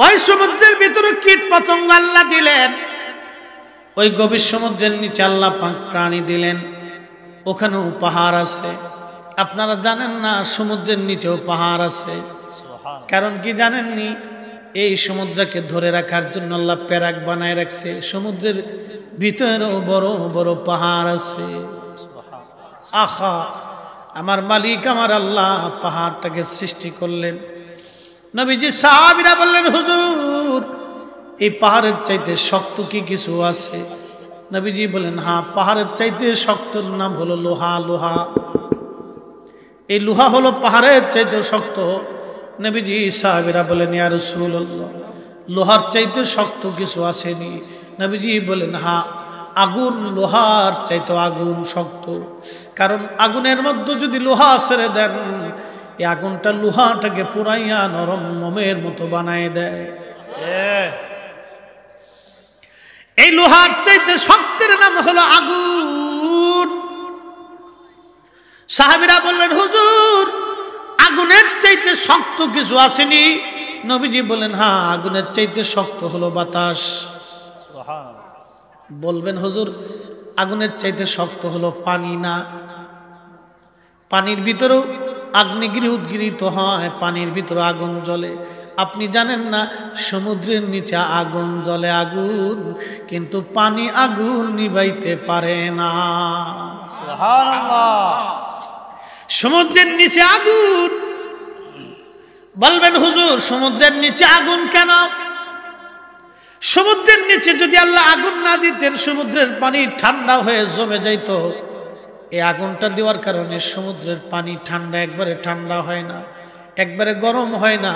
ওই সমুদ্রের ভিতরে কীট পতঙ্গ আল্লাহ দিলেন, ওই গভীর সমুদ্রের নিচে আল্লাহ পাক প্রাণী দিলেন, ওখানেও পাহাড় আছে। আপনারা জানেন না সমুদ্রের নিচেও পাহাড় আছে? কারণ কি জানেননি? এই সমুদ্রকে ধরে রাখার জন্য আল্লাহ প্যারাক বানায় রাখছে। সমুদ্রের ভিতরেও বড় বড় পাহাড় আছে। আহা, আমার মালিক আমার আল্লাহ পাহাড়টাকে সৃষ্টি করলেন। নবীজি সাহাবীরা বললেন, হুজুর এই পাহাড়ের চাইতে শক্ত কি কিছু আছে? নবীজি বলেন, হ্যাঁ, পাহাড়ের চাইতে শক্তর নাম হলো লোহা। লোহা, এই লোহা হলো পাহাড়ের চাইতে শক্ত। নবীজি সাহাবীরা বলেন, ইয়া রাসূলুল্লাহ, লোহার চাইতে শক্ত কিছু আসেনি? নবীজি বলেন, হ্যাঁ, আগুন লোহার চাইতে আগুন শক্ত। কারণ আগুনের মধ্যে যদি লোহা ছেড়ে দেন, এই আগুনটা লোহাটাকে পুরাইয়া নরম মোমের মতো বানায় দেয়। এই লোহার চাইতে শক্তের নাম হলো আগুন। সাহাবীরা বললেন, হুজুর আগুনের চাইতে শক্ত কিছু আসেনি? নবীজি বলেন, হ্যাঁ, আগুনের চাইতে শক্ত হলো বাতাস। বলবেন, হুজুর আগুনের চাইতে শক্ত হলো পানি না? পানির ভিতরেও আগ্নেয়গিরি উদ্গিরিত হয়, পানির ভিতরে আগুন জ্বলে। আপনি জানেন না সমুদ্রের নিচে আগুন জ্বলে, আগুন, কিন্তু পানি আগুন নিভাইতে পারে না। সুবহানাল্লাহ। সমুদ্রের নিচে আগুন। বলবেন, হুজুর সমুদ্রের নিচে আগুন কেন? সমুদ্রের নিচে যদি আল্লাহ আগুন না দিতেন, সমুদ্রের পানি ঠান্ডা হয়ে জমে যাইত। এই আগুনটা দেওয়ার কারণে সমুদ্রের পানি ঠান্ডা, একবারে ঠান্ডা হয় না, একবারে গরম হয় না।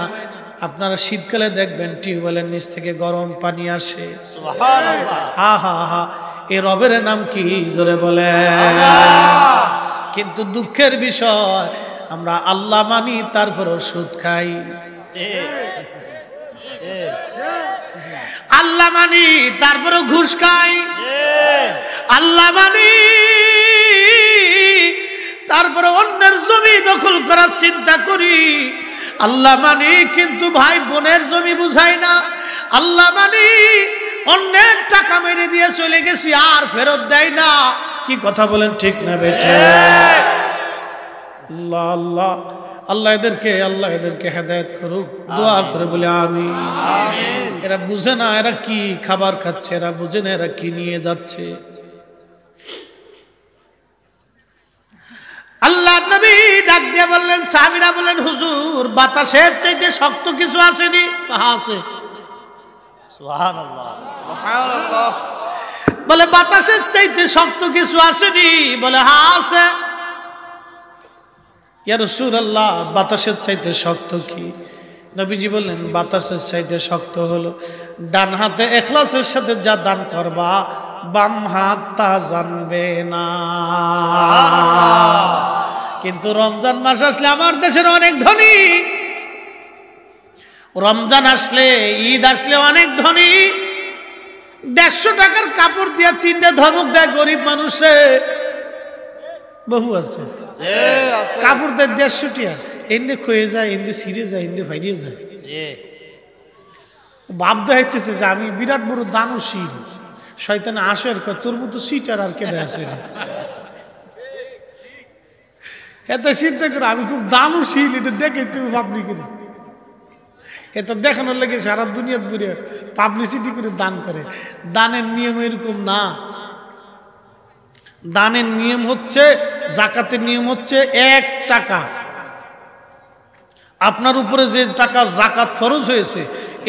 আপনারা শীতকালে দেখবেন টিউবওয়েলের নিচ থেকে গরম পানি আসে। সুবহানাল্লাহ। হা হা হা, এই রবের নাম কি? জোরে বলে। কিন্তু দুঃখের বিষয়, আমরা আল্লাহ মানি তারপরও সুদ খাই। আল্লাহ মানি তারপরও ঘুষ খাই। আল্লাহ মানি তারপরে অন্যের জমি দখল করার চিন্তা করি। আল্লাহ মানি কিন্তু ভাই বোনের জমি বুঝাই না। আল্লাহ মানি অন্যের টাকা মেরে দিয়ে চলে গেছি, আর ফেরত দেয় না। কি কথা বলেন, ঠিক না বেঠে? আল্লাহ আল্লাহ আল্লাহ এদেরকে হেদায়েত করুক, দোয়া করে বলে আমিন। এরা বুঝে না এরা কি খাবার খাচ্ছে, এরা বুঝে না এরা কি নিয়ে যাচ্ছে। আল্লাহ নবী ডাক দিয়ে বললেন, সাহাবীরা বললেন, হুজুর বাতাসের চাইতে শক্ত কিছু আসেনি? আছে। সুবহানাল্লাহ, সুবহানাল্লাহ। বলে বাতাসের চাইতে শক্ত কিছু আসেনি? বলে হ্যাঁ আছে। ইয়া রাসূলুল্লাহ, বাতাসের চাইতে শক্ত কি? নবীজি বললেন, বাতাসের চাইতে শক্ত হলো ডান হাতে ইখলাসের সাথে যা দান করবা, বাম হাত তা জানবে না। কিন্তু রমজান মাস আসলে আমার দেশের অনেক ধনী, রমজান আসলে ঈদ আসলে অনেক ধনী, 150 টাকার কাপড় দিয়ে 3টে ধমক দেয় গরিব মানুষে। বহু আছে কাপড় দেয় 150 টাকা, এমনি ক্ষয়ে যায়, এমনি ছিঁড়ে যায়, এমনি ভাইরিয়ে যায়। ভাব দেখাইতেছে যে আমি বিরাট বড় দানশীল। শয়তানে আসের তোর মতো সিটার আর কেটে আসে। এত চিন্তা করে আমি খুব দানশীল, এটা দেখে তুমি ভাবলি করে। এটা দেখানোর লাগে সারা দুনিয়ার ঘুরে পাবলিসিটি করে দান করে। দানের নিয়ম এরকম না। দানের নিয়ম হচ্ছে, যাকাতের নিয়ম হচ্ছে 1 টাকা। আপনার উপরে যে টাকা যাকাত ফরজ হয়েছে,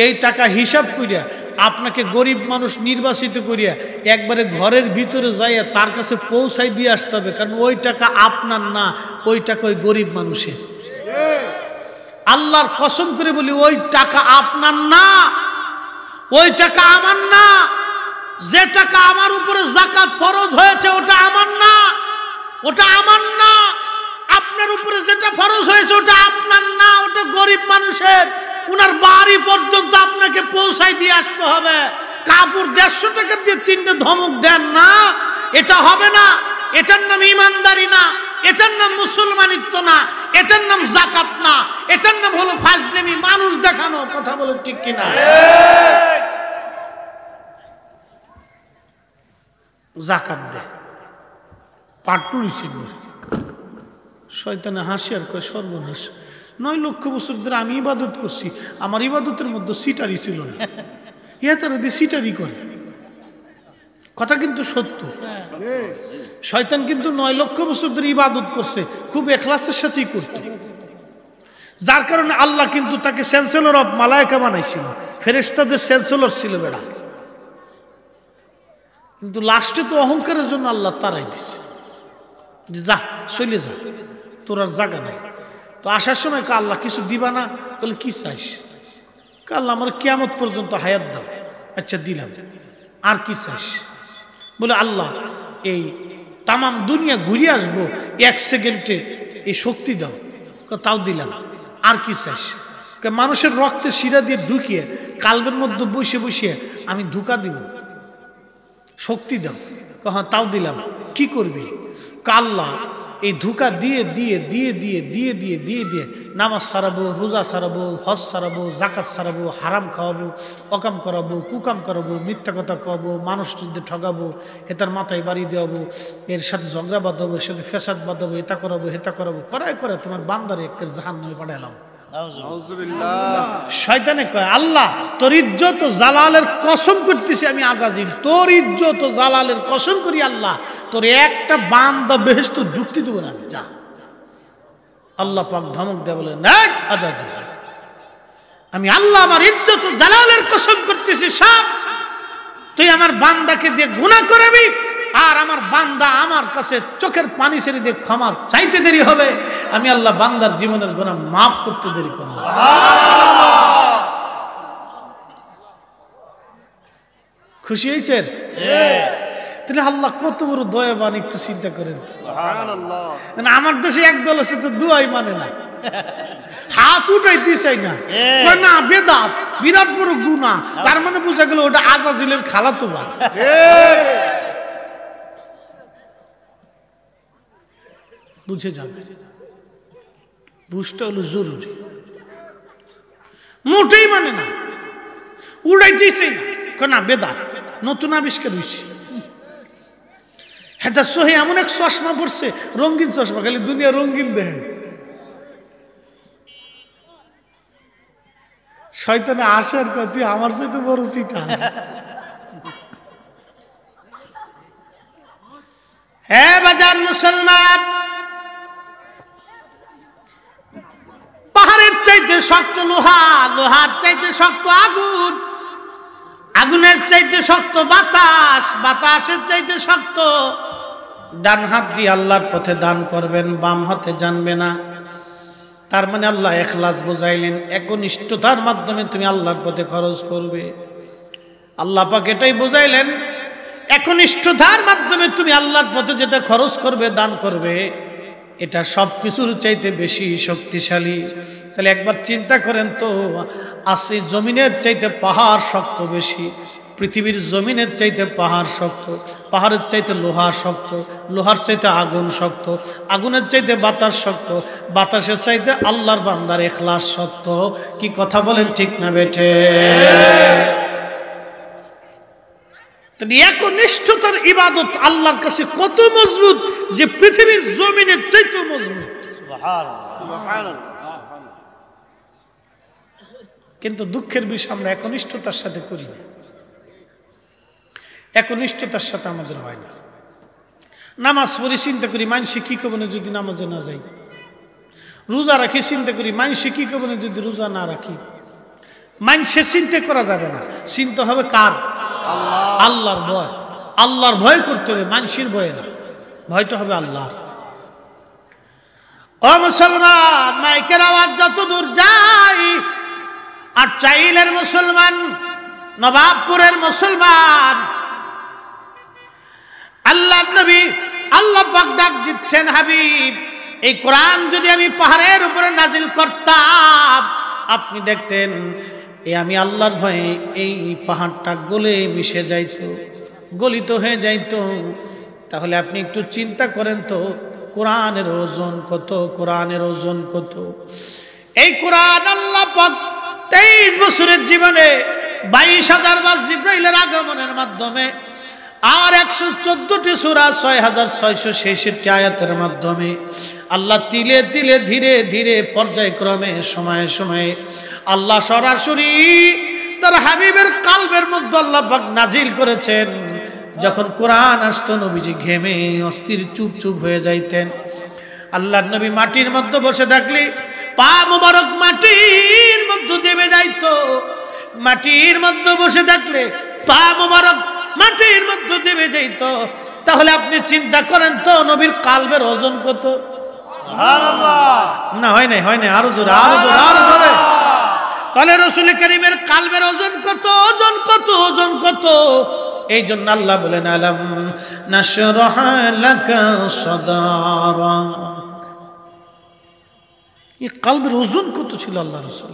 এই টাকা হিসাব করিয়া আপনাকে গরিব মানুষ নির্বাচিত করিয়া একবারে ঘরের ভিতরে যাইয়া তার কাছে পৌঁছাই দিয়ে আসতে হবে। কারণ ওই টাকা আপনার না, ওই টাকা ওই গরিব মানুষের। আল্লাহর কসম করে বলি, ওই টাকা আপনার না, ওই টাকা আমার না। যে টাকা আমার উপরে যাকাত ফরজ হয়েছে ওটা আমার না, ওটা আমার না। আপনার উপরে যেটা ফরজ হয়েছে ওটা আপনার না, ওটা গরিব মানুষের। উনার বাড়ি পর্যন্ত আপনাকে পৌঁছাই দিয়ে আসতে হবে। কাপড় 150 টাকা দিয়ে 3টে ধমক দেন না, এটা হবে না। এটার নাম ইমানদারি না। এটার নাম মুসলমানিত্ব না, এটার নাম যাকাত না, এটার নাম হলো ফাজলামি, মানুষ দেখানো। কথা বলে ঠিক কিনা? যাকাত দে, পাটুরি শিখবে। শয়তানে হাসি আর কয় সর্বনাশ, 9 লক্ষ বছর ধরে আমি ইবাদত করছি, আমার ইবাদতের মধ্যে সিটারি ছিল না, ইয়া তারা দিয়ে সিটারি করে। কথা কিন্তু সত্য। শয়তান কিন্তু 9 লক্ষ বছর ধরে ইবাদত করছে, খুব এখলাসের সাথেই করত, যার কারণে আল্লাহ কিন্তু তাকে চ্যান্সেলর অফ মালায়েকা বানাইছিল, ফেরেশতাদের চ্যান্সেলর ছিল বেড়া। কিন্তু লাস্টে তো অহংকারের জন্য আল্লাহ তারাই দিচ্ছে যে যা চলে যা, তোর আর জায়গা নাই। তো আসার সময় কা আল্লাহ কিছু দিবা না? বলে কি চাইস? আল্লাহ আমার কিয়ামত পর্যন্ত হায়াত দাও। আচ্ছা দিলাম, আর কি চাইস? বলে আল্লাহ এই তামাম দুনিয়া ঘুরে আসবো 1 সেকেন্ডে, এই শক্তি দাও। তাও দিলাম, আর কি চাইস? মানুষের রক্তে শিরা দিয়ে ঢুকিয়ে কালবের মধ্যে বসে বসে আমি ধোঁকা দিব, শক্তি দাও। হ্যাঁ তাও দিলাম, কি করবি? আল্লাহ এই ধোঁকা দিয়ে দিয়ে দিয়ে দিয়ে দিয়ে দিয়ে দিয়ে দিয়ে নামাজ সারাবো, রোজা সারাবো, হজ সারাবো, জাকাত সারাবো, হারাম খাওয়াবো, অকাম করাবো, কুকাম করাবো, মিথ্যা কথা খাওয়াবো, মানুষদের ঠগাবো, হেতার মাথায় বাড়ি দেওয়াবো, এর সাথে ঝগড়া বাঁধাবো, এর সাথে ফেসাদ বাঁধাবো, এটা করাবো হেতা করাবো, করাই করে তোমার বান্দারে একের জাহান্নামে পাঠাইলাম। শয়তানে কয় আল্লাহ তোর ইজ্জত ও জালালের কসম করতেছি আমি আজাজিল, তোর ইজ্জত ও জালালের কসম করি আল্লাহ, তোর একটা বান্দা বেহেশত যুক্তি দেবো না, যা। আল্লাহ পাক ধমক দেয়, বলে না আজাজিল, আমি আল্লাহ আমার ইজ্জত ও জালালের কসম করতেছি সব তুই আমার বান্দাকে দিয়ে গুনাহ করাবি, আর আমার বান্দা আমার কাছে চোখের পানি ছেড়ে দিয়ে ক্ষমা চাইতে দেরি হবে, আমি আল্লাহ বান্দার জীবনের গুনাহ মাফ করতে দেরি করব। খুশি হয়েছেন? তাহলে আল্লাহ কত বড় দয়াবান, একটু চিন্তা করেন। আমার দেশে একদল আছে তো দুয়াই মানে না, হাত উঠাইতে চাই না, না বেদাত, বিরাট বড় গুনাহ, তার মানে বোঝা গেল ওটা আজাজিলের খালাতো ভাই। বুঝে যাবে, বুঝটা হলো জরুরি। মোটেই মানে না, উড়াইতেছে না, বেদাত, নতুন আবিষ্কার হয়েছে। হ্যাঁ সহি এমন এক চশমা পড়ছে, রঙিন চশমা, খালি দুনিয়া রঙিন দেখে। শয়তানে আসে আর কয় তুই আমার সাথে বড় চিঠা। হ্যাঁ বাজান মুসলমান, পাহাড়ের চাইতে শক্ত লোহা, লোহার চাইতে শক্ত আগুন, আগুনের চাইতে শক্ত বাতাস, বাতাসের চাইতে শক্ত। ডান হাত দিয়ে আল্লাহর পথে দান করবেন, বাম হাতে জানবে না। তার মানে আল্লাহ ইখলাস বুঝাইলেন, একনিষ্ঠতার মাধ্যমে তুমি আল্লাহর পথে খরচ করবে। আল্লাহ পাক এটাই বুঝাইলেন, একনিষ্ঠতার মাধ্যমে তুমি আল্লাহর পথে যেটা খরচ করবে, দান করবে, এটা সব কিছুর চাইতে বেশি শক্তিশালী। তাহলে একবার চিন্তা করেন তো, আসি জমিনের চাইতে পাহাড় শক্ত বেশি, পৃথিবীর জমিনের চাইতে পাহাড় শক্ত, পাহাড়ের চাইতে লোহা শক্ত, লোহার চাইতে আগুন শক্ত, আগুনের চাইতে বাতাস শক্ত, বাতাসের চাইতে আল্লাহর বান্দার ইখলাস শক্ত। কি কথা বলেন, ঠিক না বেঠে? একনিষ্ঠতার ইবাদত আল্লাহর কাছে কত মজবুত যে পৃথিবীর জমিনের চাইতে মজবুত। কিন্তু দুঃখের বিষয় আমরা একনিষ্ঠতার সাথে করি না, একনিষ্ঠতার সাথে আমাদের হয় না। নামাজ পড়ি চিন্তা করি মানুষে কি করবো না যদি নামাজে না যাই, রোজা রাখি চিন্তা করি মানুষে কি করবো না যদি রোজা না রাখি। মানুষের চিন্তা করা যাবে না, চিন্তা হবে কার? আল্লাহর ভয়। আল্লাহর ভয় করতে হবে, মানুষের ভয় না, ভয়টা হবে আল্লাহর। ও মুসলমান, মাইকের আওয়াজ যত দূর যায়, আর চাইলের মুসলমান, নবাবপুরের মুসলমান, আল্লাহ নবী আল্লাহ পাক ডাক দিচ্ছেন, হাবিব এই কোরআন যদি আমি পাহাড়ের উপরে নাজিল করতাম, আপনি দেখতেন আমি আল্লাহর ভয়ে এই পাহাড়টা গলে মিশে যাইতো, গলিত হয়ে যাইতো। তাহলে আপনি একটু চিন্তা করেন তো, কোরআনের ওজন কত, কোরআনের ওজন কত। এই কোরআন আল্লাহ পাক 23 বছরের জীবনে 22,000 বার জিবরাইলের আগমনের মাধ্যমে আর 114টি সূরা 6,666 আয়াতের মাধ্যমে আল্লাহ তিলে তিলে ধীরে ধীরে পর্যায়ক্রমে সময়ে সময়ে আল্লাহ সরাসরি তার হাবিবের কালবের মধ্যে আল্লাহ পাক নাজিল করেছেন। যখন কোরআন আসতো নবীজি ঘেমে অস্থির চুপ চুপ হয়ে যাইতেন। আল্লাহর নবী মাটির মধ্যে বসে থাকলে পা মোবারক মাটির মধ্যে দেবে যাইতো। মাটির মধ্যে বসে থাকলে পা মোবারক মাটির মধ্যে দেবে যাইতো। তাহলে আপনি চিন্তা করেন তো নবীর কালবের ওজন কত। সুবহানাল্লাহ। না হয় নাই, হয় নাই, আরো জোরে, আরো জোরে, আরো জোরে। তাহলে রাসূল করিমের কালবের ওজন কত, ওজন কত, ওজন কত। এই জন্য আল্লাহ বলেন আলাম নাশরাহ লাকা সাদরাক। এই কালবের ওজন কত ছিল আল্লাহ রাসূল।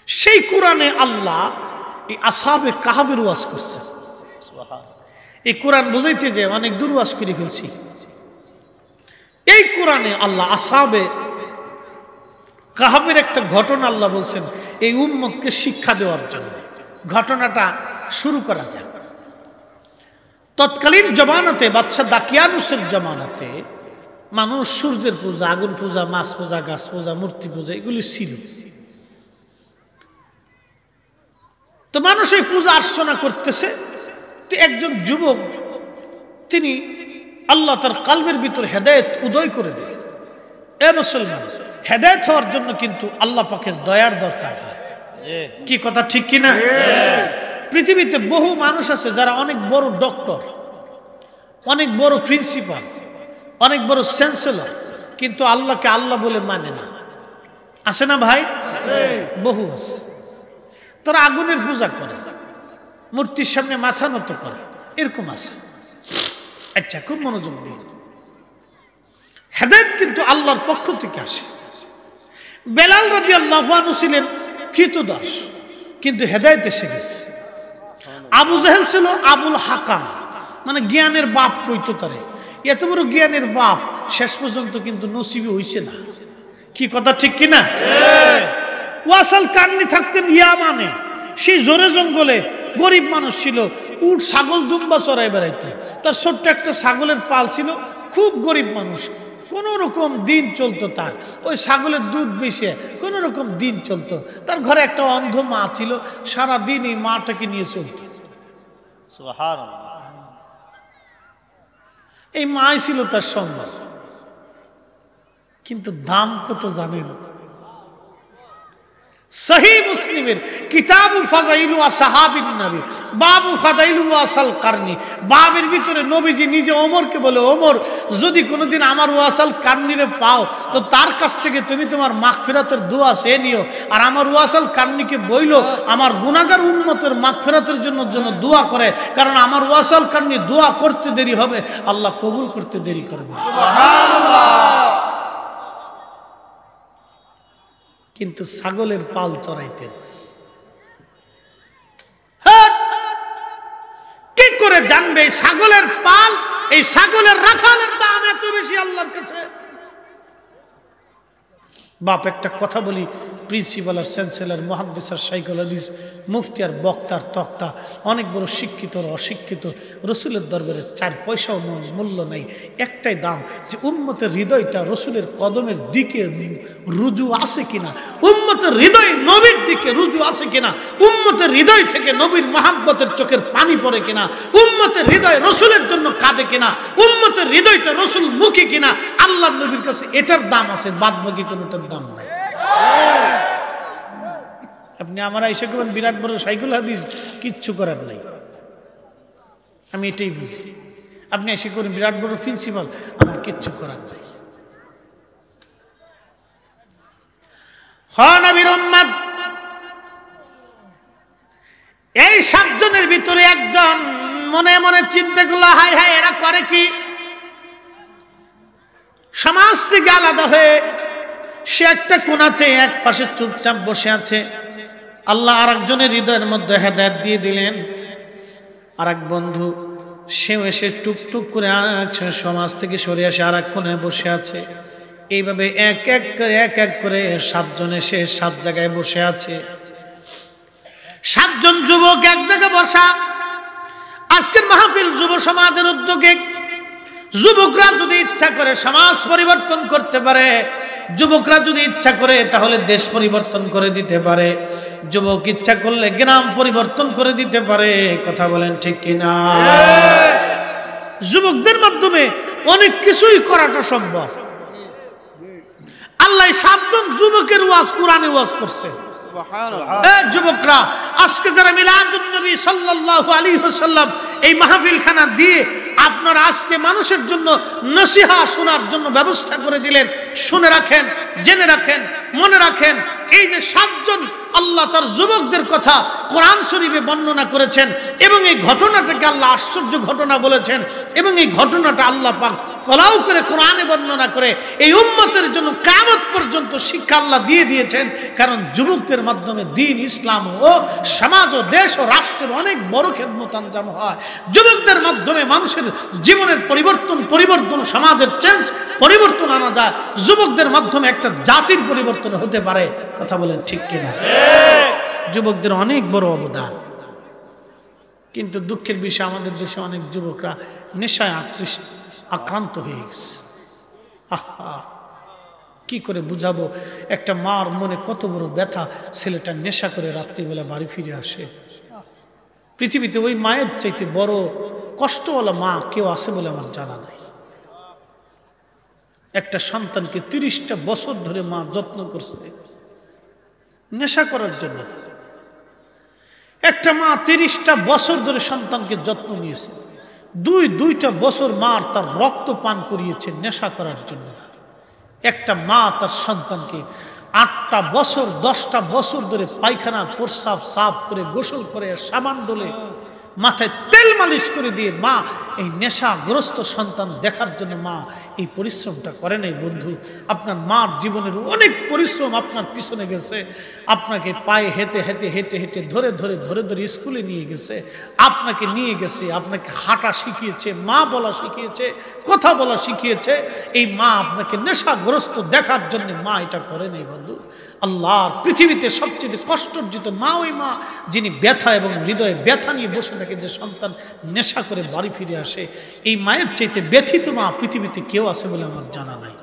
সেই কোরআনে আল্লাহ এই আসহাবে কাহফের ওয়াজ করছে। এই কোরআন বুঝাইতে যে অনেক দূর ওয়াজ করে ফেলছি। এই কোরআনে আল্লাহ আসহাবে কাহফের একটা ঘটনা আল্লাহ বলছেন এই উম্মতকে শিক্ষা দেওয়ার জন্য। ঘটনাটা শুরু করা যাক। তৎকালীন জমানাতে বাদশাহ দাকিয়ানুসের জমানাতে মানুষ সূর্যের পূজা, আগুন পূজা, মাছ পূজা, গাছ পূজা, মূর্তি পূজা এগুলি ছিল। তো মানুষ এই পূজা অর্চনা করতেছে। তো একজন যুবক তিনি আল্লাহ তার কালবের ভিতর হেদায়েত উদয় করে দেয়। এ মুসলমান, হেদায়েত হওয়ার জন্য কিন্তু আল্লাহ পাকের দয়ার দরকার হয়। কি কথা ঠিক কিনা? পৃথিবীতে বহু মানুষ আছে যারা অনেক বড় ডক্টর, অনেক বড় প্রিন্সিপাল, অনেক বড় চ্যান্সেলর, কিন্তু আল্লাহকে আল্লাহ বলে মানে না। আছে না ভাই? বহু আছে। তারা আগুনের পূজা করে, মূর্তির সামনে মাথা নত করে, এরকম আছে। আচ্ছা, খুব মনোযোগ দিন। হেদায়েত কিন্তু আল্লাহর পক্ষ থেকে আসে। বেলাল রাদিয়াল্লাহু আনহু ছিলেন কৃতদাস, কিন্তু হেদায়েত এসে গেছে। আবু জাহেল ছিল আবুল হাকাম, মানে জ্ঞানের বাপ কইতো তারে। এত বড় জ্ঞানের বাপ শেষ পর্যন্ত কিন্তু নসিবে হইছে না। কি কথা ঠিক কিনা? ওয়াসাল কারনি থাকতেন ইয়ামানে, সেই জোরে জঙ্গলে, গরিব মানুষ ছিল, উট ছাগল দুম্বা চড়াই বেড়াইতো। তার ছোট্ট একটা ছাগলের পাল ছিল, খুব গরিব মানুষ, কোন রকম দিন চলতো তার। ওই ছাগলের দুধ বেশে কোন রকম দিন চলতো। তার ঘরে একটা অন্ধ মা ছিল, সারা দিন এই মাটাকে নিয়ে চলতো। সুবহানাল্লাহ। এই মাই ছিল তার সম্মান। কিন্তু দাম কত জানেন? সহিহ মুসলিমের কিতাবু ফাযাইলু আসহাবিন নবী, বাবু ফাযাইলু ওয়াসাল কারনি, বাবের ভিতরে নবীজি নিজে ওমরকে বলে, ওমর যদি কোনোদিন আমার ওয়াসাল কারনিরে পাও তো তার কাছ থেকে তুমি তোমার মাগফিরাতের দোয়া চেয়ে নিও। আর আমার ওয়াসাল কারনিকে বইলো আমার গুনাহগার উম্মতের মাগফিরাতের জন্য দোয়া করে, কারণ আমার ওয়াসাল কারনি দোয়া করতে দেরি হবে, আল্লাহ কবুল করতে দেরি করবে। সুবহানাল্লাহ। কিন্তু ছাগলের পাল চড়াইতেন। কি করে জানবে ছাগলের পাল, এই ছাগলের রাখালের দাম এত বেশি আল্লাহর কাছে? বাপ একটা কথা বলি, প্রিন্সিপাল আর চ্যান্সেলর, মুহাদ্দিস আর শাইখুল হাদিস, মুফতি আর বক্তার তক্তা, অনেক বড় শিক্ষিত আর অশিক্ষিত, রসুলের দরবারে 4 পয়সাও মূল্য নাই। একটাই দাম, যে উম্মতের হৃদয়টা রসুলের কদমের দিকে রুজু আছে কিনা, উম্মতের হৃদয় নবীর দিকে রুজু আছে কিনা, উম্মতের হৃদয় থেকে নবীর মহাব্বতের চোখের পানি পড়ে কিনা, উম্মতের হৃদয় রসুলের জন্য কাঁদে কিনা, উম্মতের হৃদয়টা রসুল মুখী কিনা, আল্লাহ নবীর কাছে এটার দাম আছে, বাদ বাকি কোনোটার দাম নাই। আপনি আমরা এসে করবেন বিরাট বড় শাইখুল হাদিস, কিচ্ছু করার নাই। আমি এটাই বুঝি। আপনি এসে করেন বিরাট বড় প্রিন্সিপাল, আমার কিচ্ছু করার নাই। নবীর উম্মত এই 7 জনের ভিতরে একজন মনে মনে চিন্তা করলো, হাই হাই এরা করে কি? সমাজ থেকে আলাদা হয়ে সে একটা কোণাতে এক পাশে চুপচাপ বসে আছে। আল্লাহ আর একজনের হৃদয়ের মধ্যে হেদায়েত দিয়ে দিলেন। আর এক বন্ধু সেও এসে টুকটুক করে সমাজ থেকে সরে আসে আর এক কোণে বসে আছে। এইভাবে এক এক করে 7 জন এসে 7 জায়গায় বসে আছে। 7 জন যুবক এক জায়গায় বসা। আজকের মাহফিল যুব সমাজের উদ্যোগে। যুবকরা যদি ইচ্ছা করে সমাজ পরিবর্তন করতে পারে, যুবকরা যদি ইচ্ছা করে তাহলে দেশ পরিবর্তন করে দিতে পারে, যুবক ইচ্ছা করলে গ্রাম পরিবর্তন করে দিতে পারে। কথা বলেন ঠিক কিনা? যুবকদের মাধ্যমে অনেক কিছুই করাটা সম্ভব। আল্লাহ 7 জন যুবকের ওয়াজ কোরআনে ওয়াজ করছে। যুবকরা আজকে যারা মিলাদুন নবী সাল্লাল্লাহু আলাইহি ওয়াসাল্লাম এই মাহফিল খানা দিয়ে আপনারা আজকে মানুষের জন্য নসিহত শোনার জন্য ব্যবস্থা করে দিলেন, শুনে রাখেন, জেনে রাখেন, মনে রাখেন। এই যে 7 জন আল্লাহ তার যুবকদের কথা কোরআন শরীফে বর্ণনা করেছেন এবং এই ঘটনাটাকে আল্লাহ আশ্চর্য ঘটনা বলেছেন এবং এই ঘটনাটা আল্লাহ পাক ফলাও করে কোরআনে বর্ণনা করে এই উম্মতের জন্য কিয়ামত পর্যন্ত শিক্ষা আল্লাহ দিয়ে দিয়েছেন। কারণ যুবকদের মাধ্যমে দ্বীন, ইসলাম ও সমাজ ও দেশ ও রাষ্ট্রের অনেক বড় খেদমত আঞ্জাম হয়। যুবকদের মাধ্যমে মানুষের জীবনের পরিবর্তন, সমাজের চেঞ্জ পরিবর্তন আনা যায়। যুবকদের মাধ্যমে একটা জাতির পরিবর্তন হতে পারে। কথা বলেন ঠিক কিনা? যুবকদের অনেক বড় অবদান। কিন্তু দুঃখের বিষয় আমাদের দেশে অনেক যুবকরা নেশায় আক্রান্ত হয়ে গেছে। আহা, কি করে বুঝাবো? একটা মার মনে কত বড় ব্যথা, ছেলেটা নেশা করে রাত্রিবেলা বাড়ি ফিরে আসে। পৃথিবীতে ওই মায়ের চাইতে বড় কষ্টওয়ালা মা কেউ আছে বলে আমার জানা নাই। একটা সন্তানকে 30টা বছর ধরে মা যত্ন করছে নেশা করার জন্য। একটা মা 30টা বছর ধরে সন্তানকে যত্ন নিয়েছে। দুইটা বছর মার তার রক্ত পান করিয়েছে নেশা করার জন্য। একটা মা তার সন্তানকে 8টা বছর 10টা বছর ধরে পায়খানা প্রস্রাব সাফ করে গোসল করে সাবান ডলে মাথায় তেল মালিশ করে দিয়ে মা এই নেশাগ্রস্ত সন্তান দেখার জন্য মা এই পরিশ্রমটা করে নাই। বন্ধু, আপনার মার জীবনের অনেক পরিশ্রম আপনার পিছনে গেছে। আপনাকে পায়ে হেঁটে হেঁটে হেঁটে হেঁটে ধরে ধরে ধরে ধরে স্কুলে নিয়ে গেছে, আপনাকে নিয়ে গেছে, আপনাকে হাঁটা শিখিয়েছে, মা বলা শিখিয়েছে, কথা বলা শিখিয়েছে। এই মা আপনাকে নেশাগ্রস্ত দেখার জন্য মা এটা করে নাই। বন্ধু, আল্লাহর পৃথিবীতে সবচেয়ে কষ্টার্জিত মা ওই মা যিনি ব্যথা এবং হৃদয়ে ব্যথা নিয়ে বসে থাকে, যে সন্তান নেশা করে বাড়ি ফিরে আসে। এই মায়ের চাইতে ব্যথিত মা পৃথিবীতে কেউ আছে বলে আমার জানা নাই।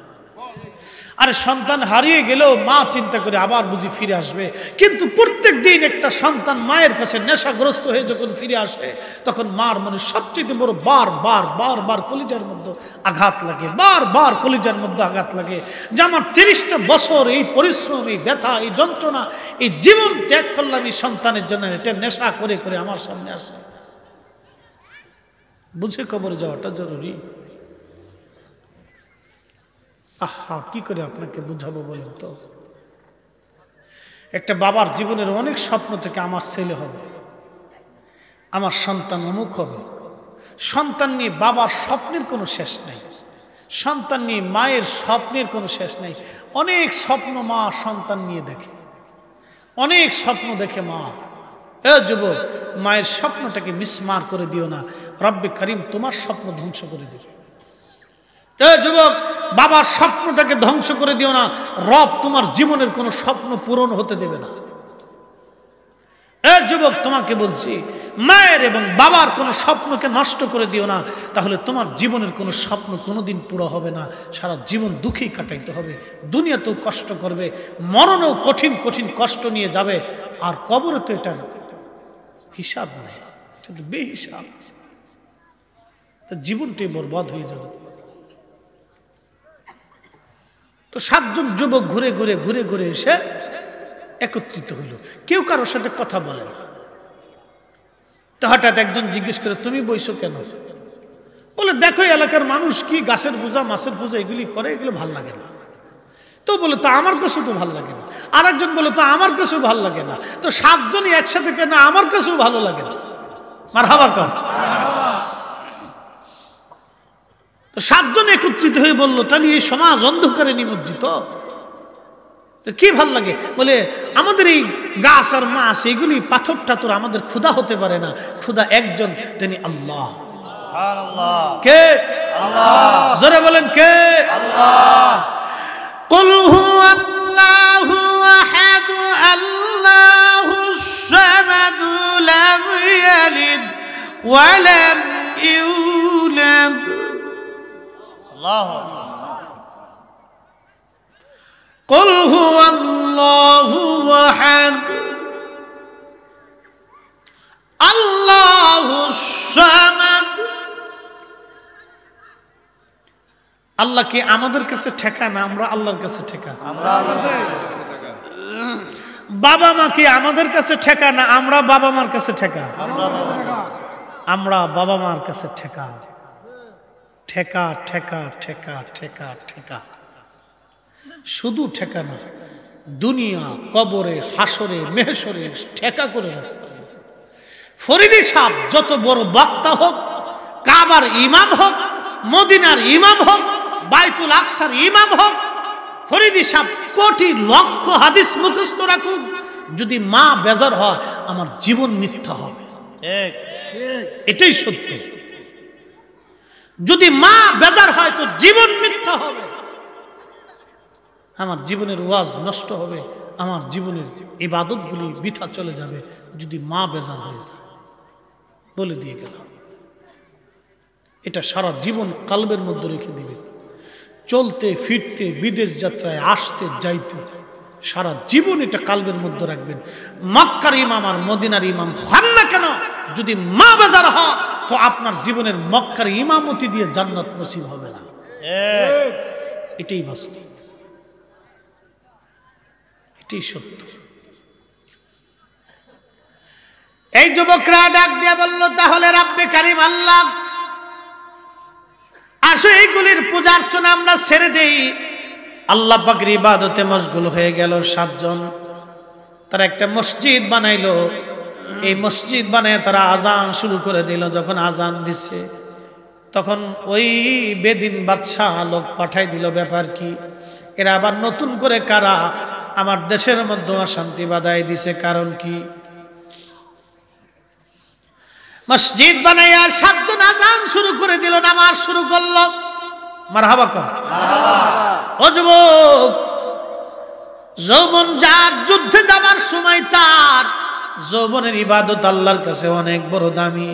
আরে সন্তান হারিয়ে গেলেও মা চিন্তা করে আবার বুঝি ফিরে আসবে। কিন্তু প্রত্যেক দিন একটা সন্তান মায়ের কাছে নেশাগ্রস্ত হয়ে যখন ফিরে আসে তখন মার মনে সবচেয়ে বড় বার কলিজার মধ্যে আঘাত লাগে, বার কলিজার মধ্যে আঘাত লাগে যে আমার 30টা বছর এই পরিশ্রম, এই ব্যথা, এই যন্ত্রণা, এই জীবন ত্যাগ করলাম এই সন্তানের জন্য, এটা নেশা করে করে আমার সামনে আসে। বুঝে কবরে যাওয়াটা জরুরি। আহা, কি করে আপনাকে বুঝাবো বলেন তো? একটা বাবার জীবনের অনেক স্বপ্ন থেকে আমার ছেলে হবে, আমার সন্তান অমুক হবে। সন্তান নিয়ে বাবার স্বপ্নের কোনো শেষ নেই, সন্তান নিয়ে মায়ের স্বপ্নের কোনো শেষ নেই। অনেক স্বপ্ন মা সন্তান নিয়ে দেখে, অনেক স্বপ্ন দেখে মা। যুবক, মায়ের স্বপ্নটাকে মিসমার করে দিও না, রব্বে করিম তোমার স্বপ্ন ধ্বংস করে দিবে। যুবক, বাবার স্বপ্নটাকে ধ্বংস করে দিও না, রব তোমার জীবনের কোনো স্বপ্ন পূরণ হতে দেবে না। যুবক, তোমাকে বলছি, মায়ের এবং বাবার কোনো স্বপ্নকে নষ্ট করে দিও না, তাহলে তোমার জীবনের কোনো স্বপ্ন কোনোদিন পুরো হবে না। সারা জীবন দুঃখেই কাটাইতে হবে, দুনিয়াতেও কষ্ট করবে, মরণেও কঠিন কঠিন কষ্ট নিয়ে যাবে, আর কবরে তো এটা হিসাব নেই, এটা তো বেহিসাব। তার জীবনটাই বরবাদ হয়ে যাবে। তো 7 জন যুবক ঘুরে ঘুরে ঘুরে ঘুরে এসে একত্রিত হইল, কেউ কারোর সাথে কথা বলে না। তো হঠাৎ একজন জিজ্ঞেস করে, তুমি বইছো কেন? বলে, দেখো এলাকার মানুষ কি গাছের পূজা, মাছের পূজা এগুলি করে, এগুলো ভাল লাগে না। তো বলে, তো আমার কাছেও তো ভাল লাগে না। আর একজন বলে, তো আমার কাছেও ভাল লাগে না। তো 7 জনই একসাথে কেন, আমার কাছেও ভালো লাগে না। মারহাবা কর। তো 7 জন একত্রিত হয়ে বলল, তাহলে এই সমাজ অন্ধকারে নিমজ্জিত, কি ভাল লাগে? বলে, আমাদের এই গাছ আর মাছ এগুলি পাথর টাথর আমাদের ক্ষুধা হতে পারে না, ক্ষুধা একজন, তিনি আল্লাহ। সুবহানাল্লাহ। কে? আল্লাহ। জোরে বলেন কে? আল্লাহ। কুল হুয়াল্লাহু আহাদ আল্লাহুস সামাদ লাম ইয়ালিদ ওয়া লাম ইউলাদ। আল্লাহু কুল হুয়াল্লাহু আহাদ আল্লাহুস সামাদ। আল্লাহ কি আমাদের কাছে ঠেকা না আমরা আল্লাহর কাছে ঠেকা? বাবা মা কি আমাদের কাছে ঠেকা না আমরা বাবা মার কাছে ঠেকা? আমরা বাবা মার কাছে ঠেকা। ঠেকা ঠেকা ঠেকা ঠেকা ঠেকা, শুধু ঠেকা না, দুনিয়া কবরে হাসরে মেহশরে ঠেকা করে রাখছে। ফরিদি সাহেব যত বড় বক্তা হোক, কাবার ইমাম হোক, মদিনার ইমাম হোক, বাইতুল আকসার ইমাম হোক, ফরিদি সাহেব কোটি লক্ষ হাদিস মুখস্থ রাখুক, যদি মা বেজার হয় আমার জীবন মিথ্যা হবে। ঠিক। এটাই সত্য। যদি মা বেজার হয় তো জীবন মিথ্যা হবে, আমার জীবনের ওয়াজ নষ্ট হবে, আমার জীবনের ইবাদতগুলি বৃথা চলে যাবে যদি মা বেজার হয়ে যায়। বলে দিয়ে গেলাম, এটা সারা জীবন কালবের মধ্যে রেখে দিবে। চলতে ফিরতে, বিদেশ যাত্রায় আসতে যাইতে সারা জীবন এটা কালবের মধ্যে রাখবেন। মক্কার ইমাম আর মদিনার ইমাম হন না কেন, যদি মা বেজার হয় তো আপনার জীবনের মক্কার ইমামতি দিয়ে জান্নাত নসিব হবে না। এটাই বাস্তব, এটাই সত্য। এই যুবকরা ডাক দিয়ে বলল, তাহলে রাব্বে কারিম আল্লাহ, আসো এইগুলির পূজা অর্চনা আমরা ছেড়ে দেই। আল্লাহ পাকের ইবাদতে মশগুল হয়ে গেল 7 জন। তারা একটা মসজিদ বানাইলো। এই মসজিদ বানায় তারা আজান শুরু করে দিল। যখন আজান দিছে তখন ওই বেদিন বাদশাহ লোক পাঠাই দিল, ব্যাপার কি? এরা আবার নতুন করে কারা আমার দেশের মধ্যে অশান্তি বাধাই দিছে, কারণ কি? মসজিদ বানাইয়া 7 জন আজান শুরু করে দিল, নামাজ শুরু করলো। মারহাবা কর। ও যুবক, যৌবন যার, যুদ্ধে যাবার সময় তার, যৌবনের ইবাদত আল্লাহর কাছে অনেক বড় দামি।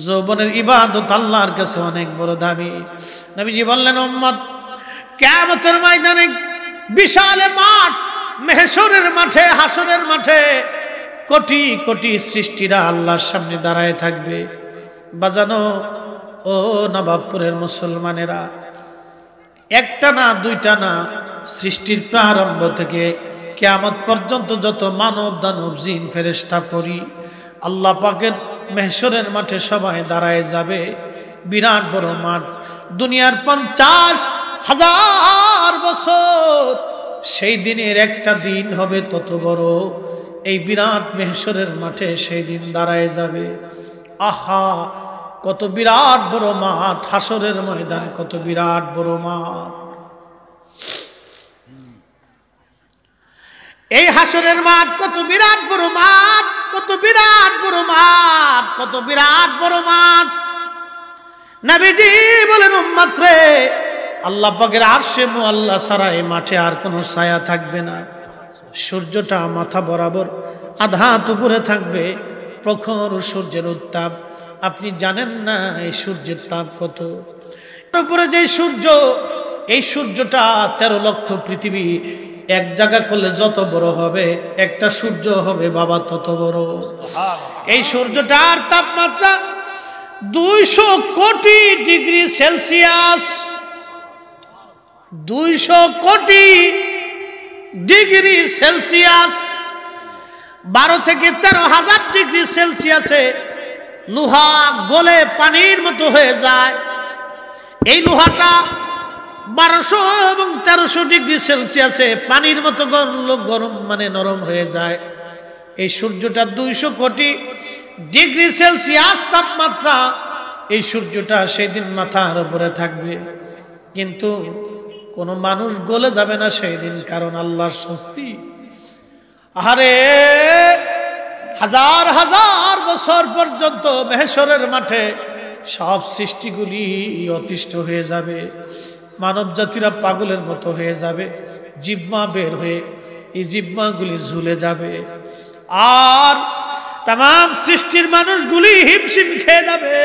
যৌবনের ইবাদত আল্লাহর কাছে অনেক বড় দামি। নবীজি বললেন, উম্মত কিয়ামতের ময়দানে বিশাল মাঠ, মেহশরের মাঠে, হাসরের মাঠে কোটি কোটি সৃষ্টিরা আল্লাহর সামনে দাঁড়ায় থাকবে। বাজানো ও নবাবপুরের মুসলমানেরা, একটা না দুইটা না, সৃষ্টির প্রারম্ভ থেকে কিয়ামত পর্যন্ত যত মানব দানব জিন ফেরেশতা পরি আল্লাহ পাকের মেহশরের মাঠে সবাই দাঁড়ায় যাবে। বিরাট বড় মাঠ, দুনিয়ার 50,000 বছর সেই দিনের একটা দিন হবে তত বড়। এই বিরাট মেহশরের মাঠে সেই দিন দাঁড়ায় যাবে। আহা, কত বিরাট বড় মাঠ, হাসরের ময়দান কত বিরাট বড় মাঠ। এই হাসরের মাঠ কত বিরাট বড় মাঠ, কত বিরাট বড় মাঠ, কত বিরাট বড় মাঠ। নবীজি বলেন, উম্মত রে, আল্লাহ পাকের আরশে মুআল্লা ছাড়া এই মাঠে আর কোনো ছায়া থাকবে না। সূর্যটা মাথা বরাবর আধা হাত উপরে থাকবে। প্রখর সূর্যের উত্তাপ, আপনি জানেন না এই সূর্যের তাপ কত। উপরে যে সূর্য, এই সূর্যটা 13 লক্ষ পৃথিবী এক জায়গা করলে যত বড় হবে, একটা সূর্য হবে বাবা তত বড়। এই সূর্যটার তাপমাত্রা 200 কোটি ডিগ্রি সেলসিয়াস। 200 কোটি ডিগ্রি সেলসিয়াস। 12 থেকে 13,000 ডিগ্রি সেলসিয়াসে লোহা গলে পানির মতো হয়ে যায়। এই লোহাটা 1200 এবং 1300 ডিগ্রি সেলসিয়াসে পানির মতো গরম, মানে নরম হয়ে যায়। এই সূর্যটা 200 কোটি ডিগ্রি সেলসিয়াস তাপমাত্রা। এই সূর্যটা সেই দিন মাথার উপরে থাকবে, কিন্তু কোনো মানুষ গলে যাবে না সেই দিন, কারণ আল্লাহর শাস্তি। আরে হাজার হাজার বছর পর্যন্ত মেহশরের মাঠে সব সৃষ্টিগুলি অতিষ্ঠ হয়ে যাবে, মানব জাতিরা পাগলের মতো হয়ে যাবে, জিহ্বা বের হয়ে এই জিহ্বাগুলি ঝুলে যাবে, আর তাম সৃষ্টির মানুষগুলি হিমশিম খেয়ে যাবে।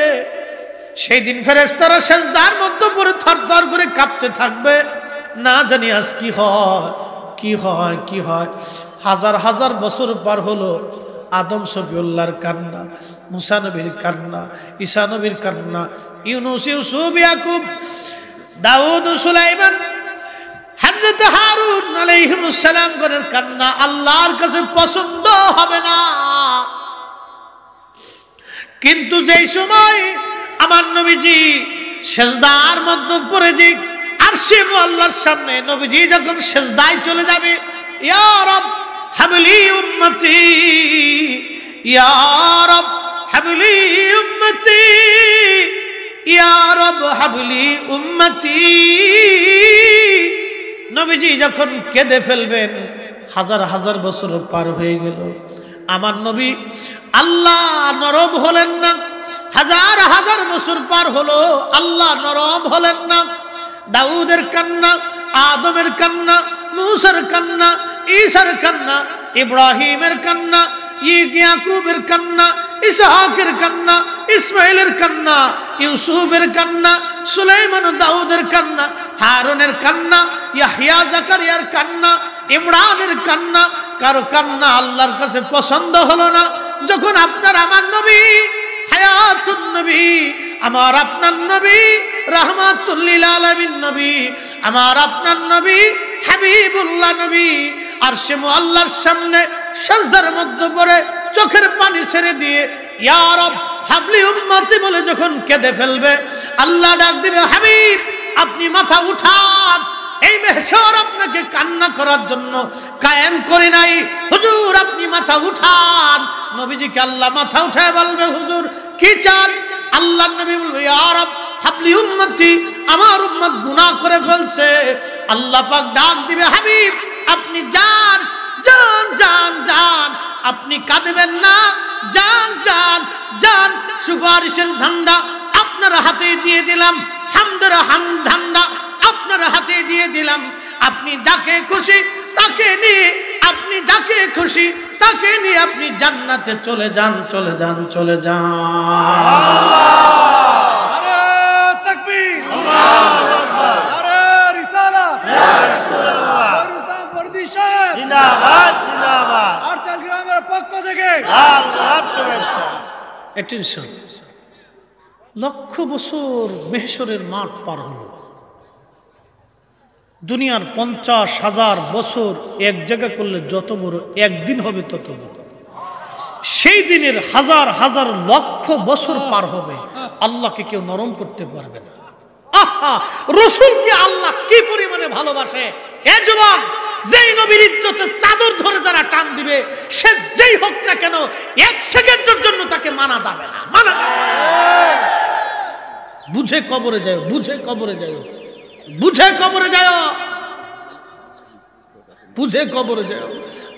সেই দিন ফেরেশতারা সেজদার মধ্যে পড়ে থরথর করে কাঁপতে থাকবে, না জানি আজ কি হয় কি হয় কি হয়। হাজার হাজার বছর পার হলো, আদম সফিউল্লাহর কান্না, মুসা নবীর কান্না, ঈসা নবীর কান্না, ইউনুস, ইউসুফ, ইয়াকুব, দাউদ, সুলাইমান, হযরত হারুন আলাইহিস সালাম গণের কান্না আল্লাহর কাছে পছন্দ হবে না। কিন্তু যেই সময় আমার নবীজি সেজদার মধ্যে পড়ে যে আরশে আল্লাহর সামনে নবীজি যখন সেজদায় চলে যাবে, ইয়া রব হাবলি উম্মতি, ইয়া রব হাবলি উম্মতি, ইয়া রব হাবলি উম্মতি, নবীজি যখন কেঁদে ফেলবেন, হাজার হাজার বছর পার হয়ে গেল, আমার নবী আল্লাহ নরম হলেন না। হাজার হাজার বছর পার হলো, আল্লাহ নরম হলেন না। দাউদের কান্না, আদমের কান্না, মুসার কান্না, ঈসার কান্না, ইব্রাহিমের কান্না, ইয়াকুবের কান্না, ইসহাকের কান্না, ইসমাইলের কান্না, ইউসুফের কান্না, সুলাইমান ও দাউদের কান্না, হারুনের কান্না, ইয়াহইয়া জাকারিয়ার কান্না, ইমরানের কান্না, কারো কান্না আল্লাহর কাছে পছন্দ হলো না। যখন আপনার আমার নবী হায়াতুন নবী, আমার আপনার নবী রাহমাতুল লিল আলামিন নবী, আমার আপনার নবী হাবিবুল্লাহ নবী আরশে মুআল্লার সামনে সিজদার মধ্যে পড়ে চোখের পানি ছেড়ে দিয়ে ইয়া রব হাবলি উম্মতি বলে যখন কেঁদে ফেলবে, আল্লাহ ডাক দিবে, হাবিব আপনি মাথা উঠান, এই মেহশর আপনাকে কান্না করার জন্য কায়েম করে নাই, হুজুর আপনি মাথা উঠান। নবীজিকে আল্লাহ মাথা উঠায় বলবে, হুজুর কি চান? আল্লাহ নবী বলবে, ইয়া রব হাবলি উম্মতি, আমার উম্মত গুনাহ করে ফেলছে। আল্লাহ পাক ডাক দিবে, হাবিব আপনি যান যান যান যান, আপনি কাঁদবেন না, যান যান যান, সুপারিশের ঝান্ডা আপনার হাতে দিয়ে দিলাম, হামদের ঝান্ডা আপনার হাতে দিয়ে দিলাম, আপনি যাকে খুশি তাকে নিয়ে, আপনি যাকে খুশি তাকে নিয়ে আপনি জান্নাতে চলে যান, চলে যান, চলে যান। নারে তাকবীর, আল্লাহু আকবার, নারে রিসালাত, ইসলাম ফরদি সাহেব জিন্দাবাদ, জিন্দাবাদ, আরচাল গ্রামের পক্ষ থেকে লাল গোলাপ শুভেচ্ছা। অ্যাটেনশন, লক্ষ বছর মেহশরের মাঠ পার হলো, দুনিয়ার 50,000 বছর এক জায়গা করলে যত বড় একদিন হবে তত বড়। সেই দিনের হাজার হাজার লক্ষ বছর পার হবে, আল্লাহকে কেউ নরম করতে পারবে না। আহা, রাসূলকে আল্লাহ কি পরিমাণে ভালোবাসে! এ যুবক, যেই নবীর ইজ্জতের চাদর ধরে যারা টান দিবে, সে যেই হোক না কেন, এক সেকেন্ডের জন্য তাকে মানা যাবে না, মানা যাবে না। বুঝে কবরে যায়, বুঝে কবরে যায়, বুঝে কবরে যায়, বুঝে কবরে যায়।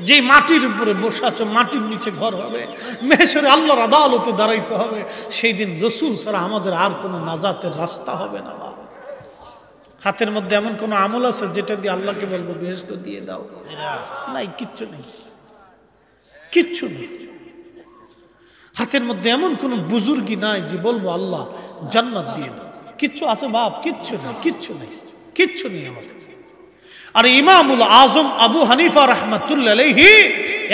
যে মাটির উপরে বসে আছো, মাটির নিচে ঘর হবে, মেহশরে আল্লাহর আদালতে দাঁড়াইতে হবে। সেই দিন রাসূল ছাড়া আমাদের আর কোনো নাজাতের রাস্তা হবে না। হাতের মধ্যে এমন কোনো আমল আছে যেটা দিয়ে আল্লাহকে বলবো বেহেশত দিয়ে দাও? নাই, কিচ্ছু নেই, কিচ্ছু নেই। হাতের মধ্যে এমন কোনো বুজুর্গি নাই যে বলবো আল্লাহ জান্নাত দিয়ে দাও। কিচ্ছু আছে বাপ? কিচ্ছু নেই, কিচ্ছু নেই, কিচ্ছু নেই আমাদের। আর ইমামুল আজম আবু হানিফা রাহমাতুল্লাহ আলাইহি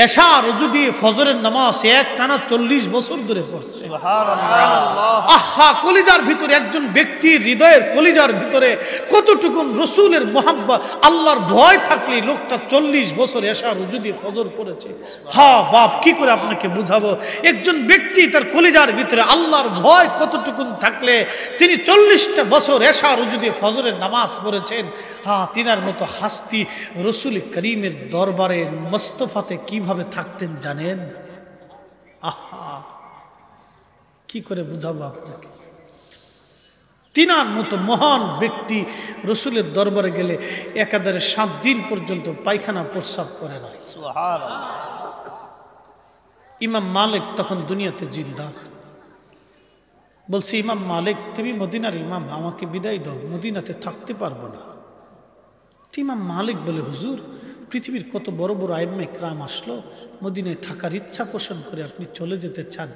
এশা রুজু দিয়ে ফজরের নামাজ একটানা 40 বছর ধরে পড়ছে। সুবহানাল্লাহ। আহা, কলিজার ভিতরে একজন ব্যক্তির হৃদয়ের কলিজার ভিতরে কতটুকু রসুলের মোহাব্বত, আল্লাহর ভয় থাকলে লোকটা 40 বছর এশা রুজু দিয়ে ফজর পড়েছে। হ্যাঁ বাপ, কি করে আপনাকে বুঝাবো? একজন ব্যক্তি তার কলিজার ভিতরে আল্লাহর ভয় কতটুকু থাকলে তিনি 40টা বছর এশা রুজু দিয়ে ফজরের নামাজ পড়েছেন। হ্যাঁ, তিনার মতো হাস্তি রসুল করিমের দরবারে মুস্তাফাতে কিভাবে থাকতেন জানেন? আহা, কি করে বুঝাবো আপনাকে? তিনার মতো মহান ব্যক্তি রসুলের দরবারে গেলে একাধারে 7 দিন পর্যন্ত পায়খানা প্রস্রাব করে না। সুবহানাল্লাহ। ইমাম মালিক তখন দুনিয়াতে জিন্দা। বলছি, ইমাম মালিক তুমি মদিনার ইমাম, আমাকে বিদায় দাও, মদিনাতে থাকতে পারবো না। ইমাম মালিক বলে, হুজুর পৃথিবীর কত বড় বড় আইম্মা ইকরাম আসলো, মদিনায় থাকার ইচ্ছা পোষণ করে আপনি চলে যেতে চান?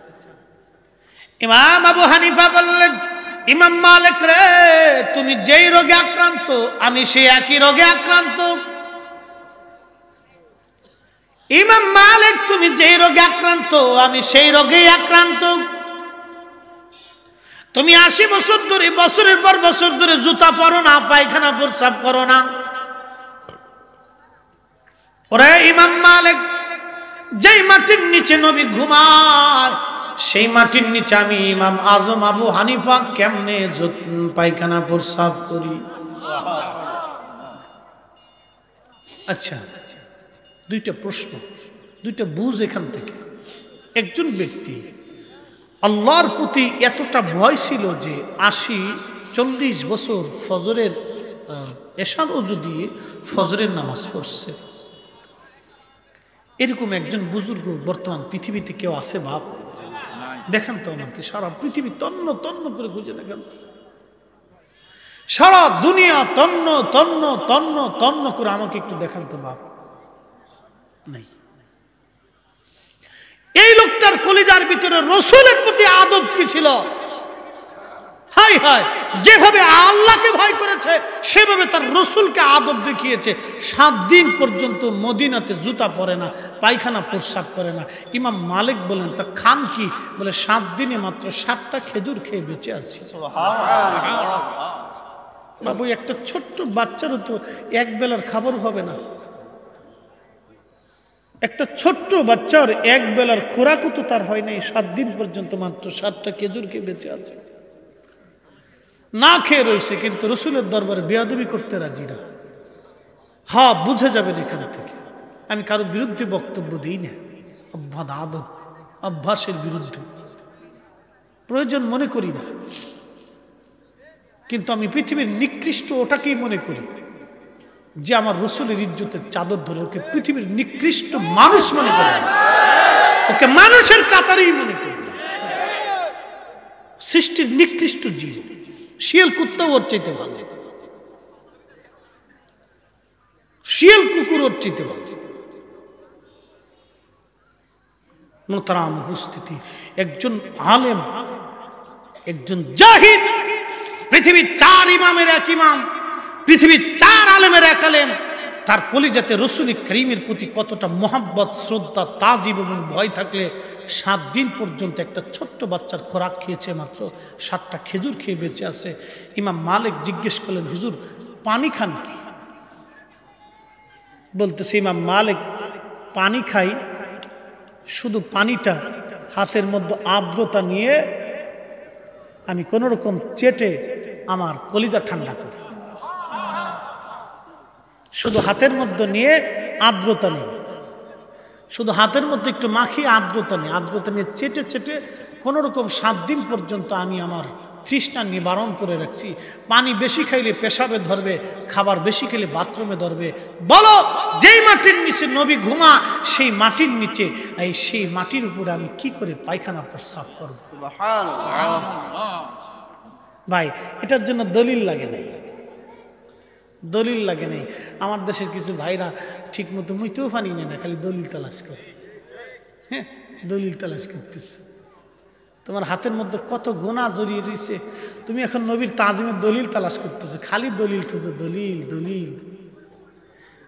ইমাম আবু হানিফা বললেন, ইমাম মালিক রে, তুমি যেই রোগে আক্রান্ত আমি সেই একই রোগে আক্রান্ত। ইমাম মালিক তুমি যেই রোগে আক্রান্ত আমি সেই রোগেই আক্রান্ত। তুমি 80 বছর ধরে, বছরের পর বছর ধরে জুতা পরো না, পায়খানা প্রস্রাব করো না। ওরে ইমাম মালিক, যেই মাটির নিচে নবী ঘুমায় সেই মাটির নিচে আমি ইমাম আজম আবু হানিফা কেমনে পায়খানা প্রস্রাব করি? আচ্ছা, দুইটা প্রশ্ন, দুইটা বুঝ এখান থেকে। একজন ব্যক্তি আল্লাহর প্রতি এতটা ভয় ছিল যে 40 বছর ফজরের এশার ওযু দিয়ে ফজরের নামাজ পড়ছে। এরকম একজন বুজুর্গ বর্তমান পৃথিবীতে কেউ আছে বাপ? দেখেন তো আমাকে, সারা পৃথিবী তন্ন তন্ন করে খুঁজে দেখেন, সারা দুনিয়া তন্ন তন্ন তন্ন তন্ন করে আমাকে একটু দেখান তো বাপ। নাই। এই লোকটার কলিজার ভিতরে রসুলের প্রতি আদব কি ছিল! হায় হায়, যেভাবে আল্লাহকে ভয় করেছে সেভাবে তার রসুলকে আদব দেখিয়েছে। 7 দিন পর্যন্ত মদিনাতে জুতা পরে না, পায়খানা প্রস্রাব করে না। ইমাম মালিক বলেন, তা খান কি? বলে 7 দিনে মাত্র 7টা খেজুর খেয়ে বেঁচে আছি। বাবু, একটা ছোট্ট বাচ্চারও তো এক বেলার খাবার হবে না। একটা ছোট্ট বাচ্চার এক বেলার খোরাকও তো তার হয় নাই। 7 দিন পর্যন্ত মাত্র 7টা খেজুর খেয়ে বেঁচে আছে, না খেয়ে রয়েছে, কিন্তু রসুলের দরবারে বেয়াদবি করতে রাজি না। হ্যাঁ, বুঝে যাবেন এখান থেকে। আমি কারো বিরুদ্ধে বক্তব্য দিই না, আদব অভ্যাসের বিরুদ্ধে প্রয়োজন মনে করি না, কিন্তু আমি পৃথিবীর নিকৃষ্ট ওটাকেই মনে করি যে আমার রসুলের ইজ্জতের চাদর ধরে ওকে পৃথিবীর নিকৃষ্ট মানুষ মনে করে, ওকে মানুষের কাতারেই মনে করি। সৃষ্টির নিকৃষ্ট জীব, শিয়াল কুত্তা ওর চাইতে ভালো, শিয়াল কুকুর ওর চাইতে ভালো। মোহতারাম উপস্থিতি, একজন আলেম, একজন জাহিদ, পৃথিবীর 4 ইমামের এক ইমাম, পৃথিবীর 4 আলেমের এক আলেম, তার কলিজাতে রসুল করিমের প্রতি কতটা মোহাব্বত, শ্রদ্ধা, তাজিব এবং ভয় থাকলে 7 দিন পর্যন্ত একটা ছোট্ট বাচ্চার খোরাক খেয়েছে, মাত্র 7টা খেজুর খেয়ে বেঁচে আছে। ইমাম মালিক জিজ্ঞেস করলেন, হুজুর পানি খান কি? বলতেছে ইমাম মালিক, পানি খাই, শুধু পানিটা হাতের মধ্যে আর্দ্রতা নিয়ে আমি কোন রকম চেটে আমার কলিজা ঠান্ডা করি। শুধু হাতের মধ্যে নিয়ে আর্দ্রতা নিয়ে, শুধু হাতের মধ্যে একটু মাখিয়ে আর্দ্রতা নিয়ে চেটে চেটে কোন রকম 7 দিন পর্যন্ত আমি আমার তৃষ্ণা নিবারণ করে রাখছি। পানি বেশি খাইলে পেশাবে ধরবে, খাবার বেশি খেলে বাথরুমে ধরবে। বলো, যেই মাটির নিচে নবী ঘুমা সেই মাটির নিচে, সেই মাটির উপরে আমি কি করে পায়খানা প্রস্রাব করব? ভাই, এটার জন্য দলিল লাগে নাই, দলিল লাগে নাই। আমার দেশের কিছু ভাইরা ঠিক মতো মুইতেও পানি নেয় না, খালি দলিল তালাশ করে। হ্যাঁ, দলিল তালাশ করতেছে। তোমার হাতের মধ্যে কত গোনা জড়িয়ে রয়েছে, তুমি এখন নবীর তাজিমের দলিল তালাশ করতেছো, খালি দলিল খুঁজো, দলিল দলিল।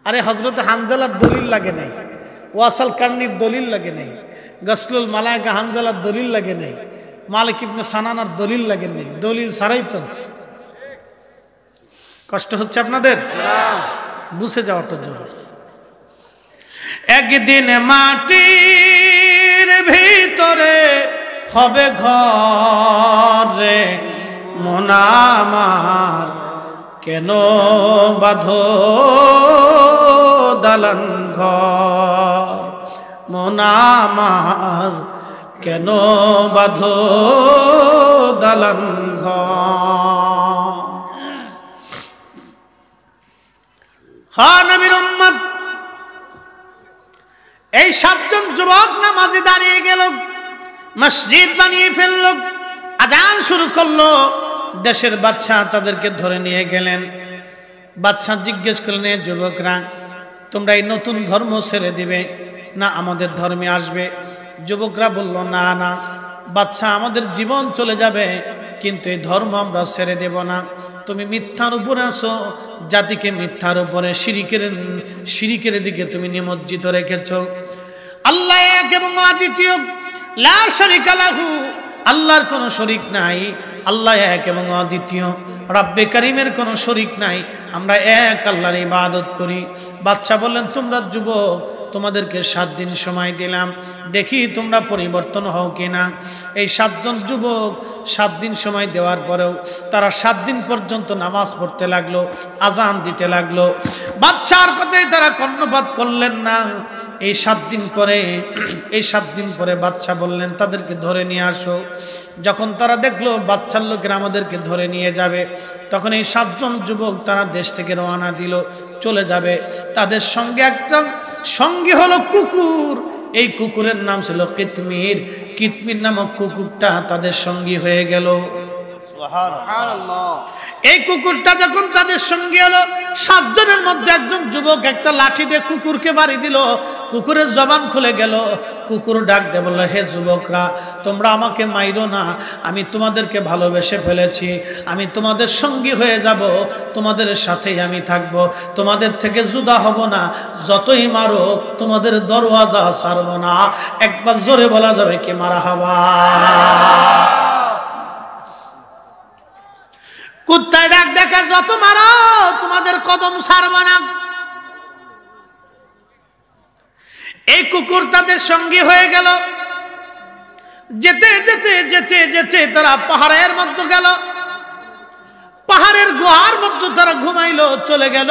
আরে হযরত হানজালার দলিল লাগে নাই, ওয়াসাল কারনির দলিল লাগে নাই, গসলুল মালায়েকা হানজালার দলিল লাগে নাই, মালিক ইবনে সানানার দলিল লাগে নাই, দলিল ছাড়াই চলছে। কষ্ট হচ্ছে আপনাদের? বুঝে যাওয়াটা জরুরি। একদিন মাটির ভিতরে হবে ঘর রে, মন আমার কেন বাঁধো দালান ঘর, মন আমার কেন বাঁধো দালান ঘর। হ্যাঁ নবীর উম্মত, এই 7 জন যুবক নামাজে দাঁড়িয়ে গেল, মসজিদ বানিয়ে ফেলল। আজান শুরু করলো। দেশের বাদশা তাদেরকে ধরে নিয়ে গেলেন। বাদশা জিজ্ঞেস করলেন, যুবকরা তোমরা এই নতুন ধর্ম ছেড়ে দিবে না আমাদের ধর্মে আসবে? যুবকরা বলল, না না বাদশা, আমাদের জীবন চলে যাবে কিন্তু এই ধর্ম আমরা ছেড়ে দেব না। তুমি মিথ্যার উপরে আছো, জাতিকে মিথ্যার উপরে শিরিকের দিকে তুমি নিমজ্জিত রেখেছো। আল্লাহ এক এবং অদ্বিতীয়, লা শারিকা লাহু, আল্লাহর কোনো শরীক নাই। আল্লাহ এক এবং অদ্বিতীয়, রব্বে কারীমের কোনো শরীক নাই। আমরা এক আল্লাহর ইবাদত করি। বাদশা বললেন, তোমরা যুবক, তোমাদেরকে 7 দিন সময় দিলাম, দেখি তোমরা পরিবর্তন হও কিনা। এই 7 জন যুবক 7 দিন সময় দেওয়ার পরেও তারা 7 দিন পর্যন্ত নামাজ পড়তে লাগলো, আজান দিতে লাগলো। বাদশার কথায় তারা কর্ণপাত করলেন না। এই 7 দিন পরে বাদশা বললেন, তাদেরকে ধরে নিয়ে আসো। যখন তারা দেখলো বাদশার লোকেরা আমাদেরকে ধরে নিয়ে যাবে, তখন এই 7 জন যুবক তারা দেশ থেকে রওনা দিল, চলে যাবে। তাদের সঙ্গে একটা সঙ্গী হলো কুকুর। এই কুকুরের নাম ছিল কিতমির। কিতমির নামক কুকুরটা তাদের সঙ্গী হয়ে গেল। এই কুকুরটা যখন তাদের সঙ্গে হলো, 7 জনের মধ্যে একজন যুবক একটা লাঠি দিয়ে কুকুরকে বাড়ি দিল। কুকুরের জবান খুলে গেল। কুকুর ডাক দিয়ে বলল, হে যুবকরা, তোমরা আমাকে মাইরো না, আমি তোমাদেরকে ভালোবেসে ফেলেছি, আমি তোমাদের সঙ্গী হয়ে যাব, তোমাদের সাথেই আমি থাকব, তোমাদের থেকে জুদা হব না, যতই মারো তোমাদের দরওয়াজা ছাড়ব না। একবার জোরে বলা যাবে কি মারহাবা? কুত্তায় ডাক দেখা, যত মারো তোমাদের কদম ছাড়ব না। এই কুকুর তাদের সঙ্গী হয়ে গেল। যেতে যেতে যেতে যেতে তারা পাহাড়ের মধ্যে গেল। পাহাড়ের গুহার মধ্যে তারা ঘুমাইলো, চলে গেল।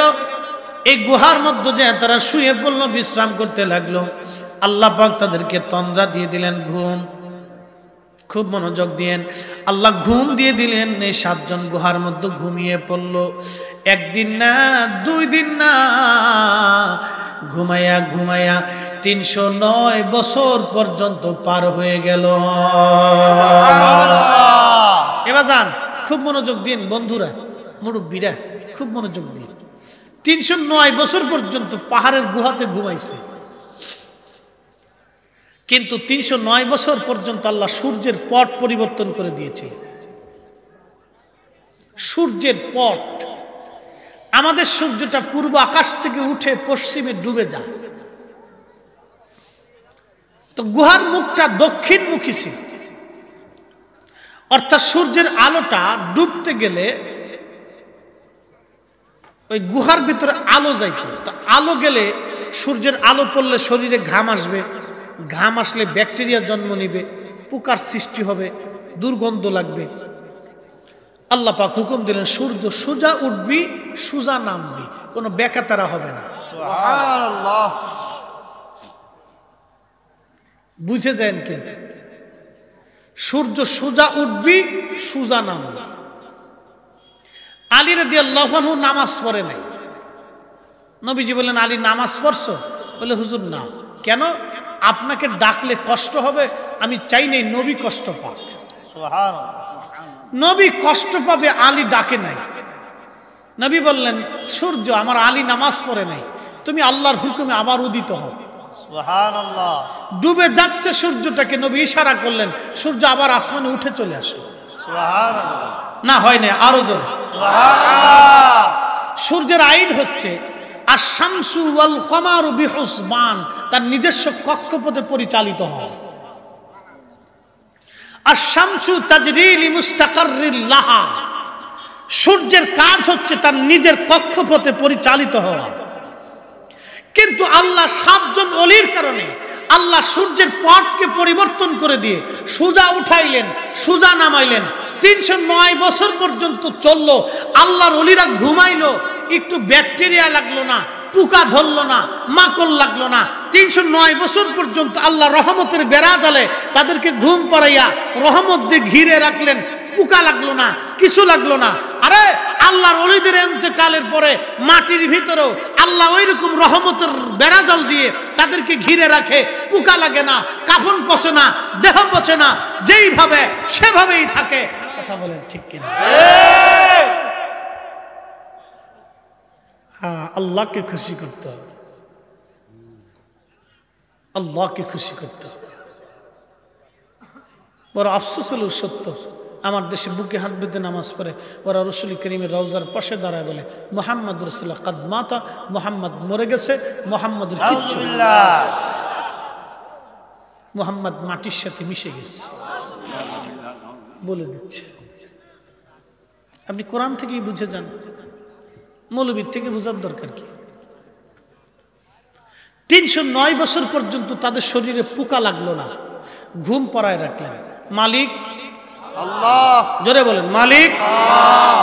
এই গুহার মধ্যে যে তারা শুয়ে পড়ল, বিশ্রাম করতে লাগলো। আল্লাহ পাক তাদেরকে তন্দ্রা দিয়ে দিলেন, ঘুম। খুব মনোযোগ দিয়েন, আল্লাহ ঘুম দিয়ে দিলেন। এই 7 জন গুহার মধ্যে ঘুমিয়ে পড়ল। 1 দিন না, 2 দিন না, ঘুমাইয়া ঘুমাইয়া 309 বছর পর্যন্ত পার হয়ে গেল। এবার যান, খুব মনোযোগ দিন বন্ধুরা, মুরব্বীরা, খুব মনোযোগ দিন। 309 বছর পর্যন্ত পাহাড়ের গুহাতে ঘুমাইছে। কিন্তু 309 বছর পর্যন্ত আল্লাহ সূর্যের পট পরিবর্তন করে দিয়েছে। সূর্যের পট, আমাদের সূর্যটা পূর্ব আকাশ থেকে উঠে পশ্চিমে ডুবে যায়, তো গুহার মুখটা দক্ষিণমুখী ছিল। অর্থাৎ সূর্যের আলোটা ডুবতে গেলে ওই গুহার ভিতরে আলো যাইতো। তো আলো গেলে, সূর্যের আলো পড়লে শরীরে ঘাম আসবে, ঘাম আসলে ব্যাকটেরিয়া জন্ম নিবে, পোকার সৃষ্টি হবে, দুর্গন্ধ লাগবে। আল্লাহ পাক হুকুম দিলেন, সূর্য সোজা উঠবি, সোজা নামবি, কোনো বেকাতারা হবে না। সুবহানাল্লাহ, বুঝে যান। কিন্তু সূর্য সোজা উঠবি, সোজা নামবি। আলী রাদিয়াল্লাহু আনহু নামাজ পড়ে নাই। নবীজি বললেন, আলী নামাজ পড়ছো? বলে, হুজুর না। কেন? আপনাকে ডাকলে কষ্ট হবে, আমি চাই নাই নবী কষ্ট পাক। সুবহানাল্লাহ, নবী কষ্ট পাবে, আলী ডাকে নাই। নবী বললেন, সূর্য, আমার আলী নামাজ পড়ে নাই, তুমি আল্লাহর হুকুমে আবার উদিত হও। সুবহানাল্লাহ, ডুবে যাচ্ছে সূর্যটাকে নবী ইশারা করলেন, সূর্য আবার আসমানে উঠে চলে আসে। সুবহানাল্লাহ, না হয় না, আরো জোরে সুবহানাল্লাহ। সূর্যের আইন হচ্ছে আশ-শামসু ওয়াল কমারু বিহুসবান, তার নিজস্ব কক্ষপথে পরিচালিত হয়। আশ-শামসু তাজরি লিমুস্তাকাররিল লাহা, সূর্যের কাজ হচ্ছে তার নিজের কক্ষপথে পরিচালিত হওয়া। কিন্তু আল্লাহ 7 জন ওলির কারণে আল্লাহ সূর্যের পথকে পরিবর্তন করে দিয়ে সোজা উঠাইলেন, সোজা নামাইলেন। 309 বছর পর্যন্ত চললো। আল্লাহর ওলিরা ঘুমাইলো, একটু ব্যাকটেরিয়া লাগলো না, পোকা ধরলো না, মাকড় লাগলো না। 309 বছর পর্যন্ত আল্লাহ রহমতের বেড়া জালে তাদেরকে ঘুম পাড়াইয়া রহমত দিয়ে ঘিরে রাখলেন। পোকা লাগলো না, কিছু লাগলো না। আরে আল্লাহর ওলিদের ইন্তেকালের পরে মাটির ভিতরেও আল্লাহ ওই রকম রহমতের বেড়াজাল দিয়ে তাদেরকে ঘিরে রাখে, পোকা লাগে না, কাফন পচে না, দেহ পচে না, যেইভাবে সেভাবেই থাকে। কথা বলেন ঠিক কিনা? হ্যাঁ, আল্লাহকে খুশি করতে হবে, আল্লাহকে খুশি করতে হবে। বড় আফসোস হলো সত্য, আমার দেশে বুকে হাত বেঁধে নামাজ পড়ে ওরা রসুল করিমের রওজার পাশে দাঁড়ায় বলে মুহাম্মদ রাসূলুল্লাহ কাদ মাতা, মুহাম্মদ মরে গেছে, মুহাম্মদের কিচ্ছু নেই, মুহাম্মদ মাটির সাথে মিশে গেছে বলে দিচ্ছে। আপনি কোরআন থেকেই বুঝে যান, মৌলবীর থেকে বোঝার দরকার কি? 309 বছর পর্যন্ত তাদের শরীরে পোকা লাগলো না, ঘুম পড়ায় রাখলেন। মালিক আল্লাহ, জোরে বলেন মালিক আল্লাহ।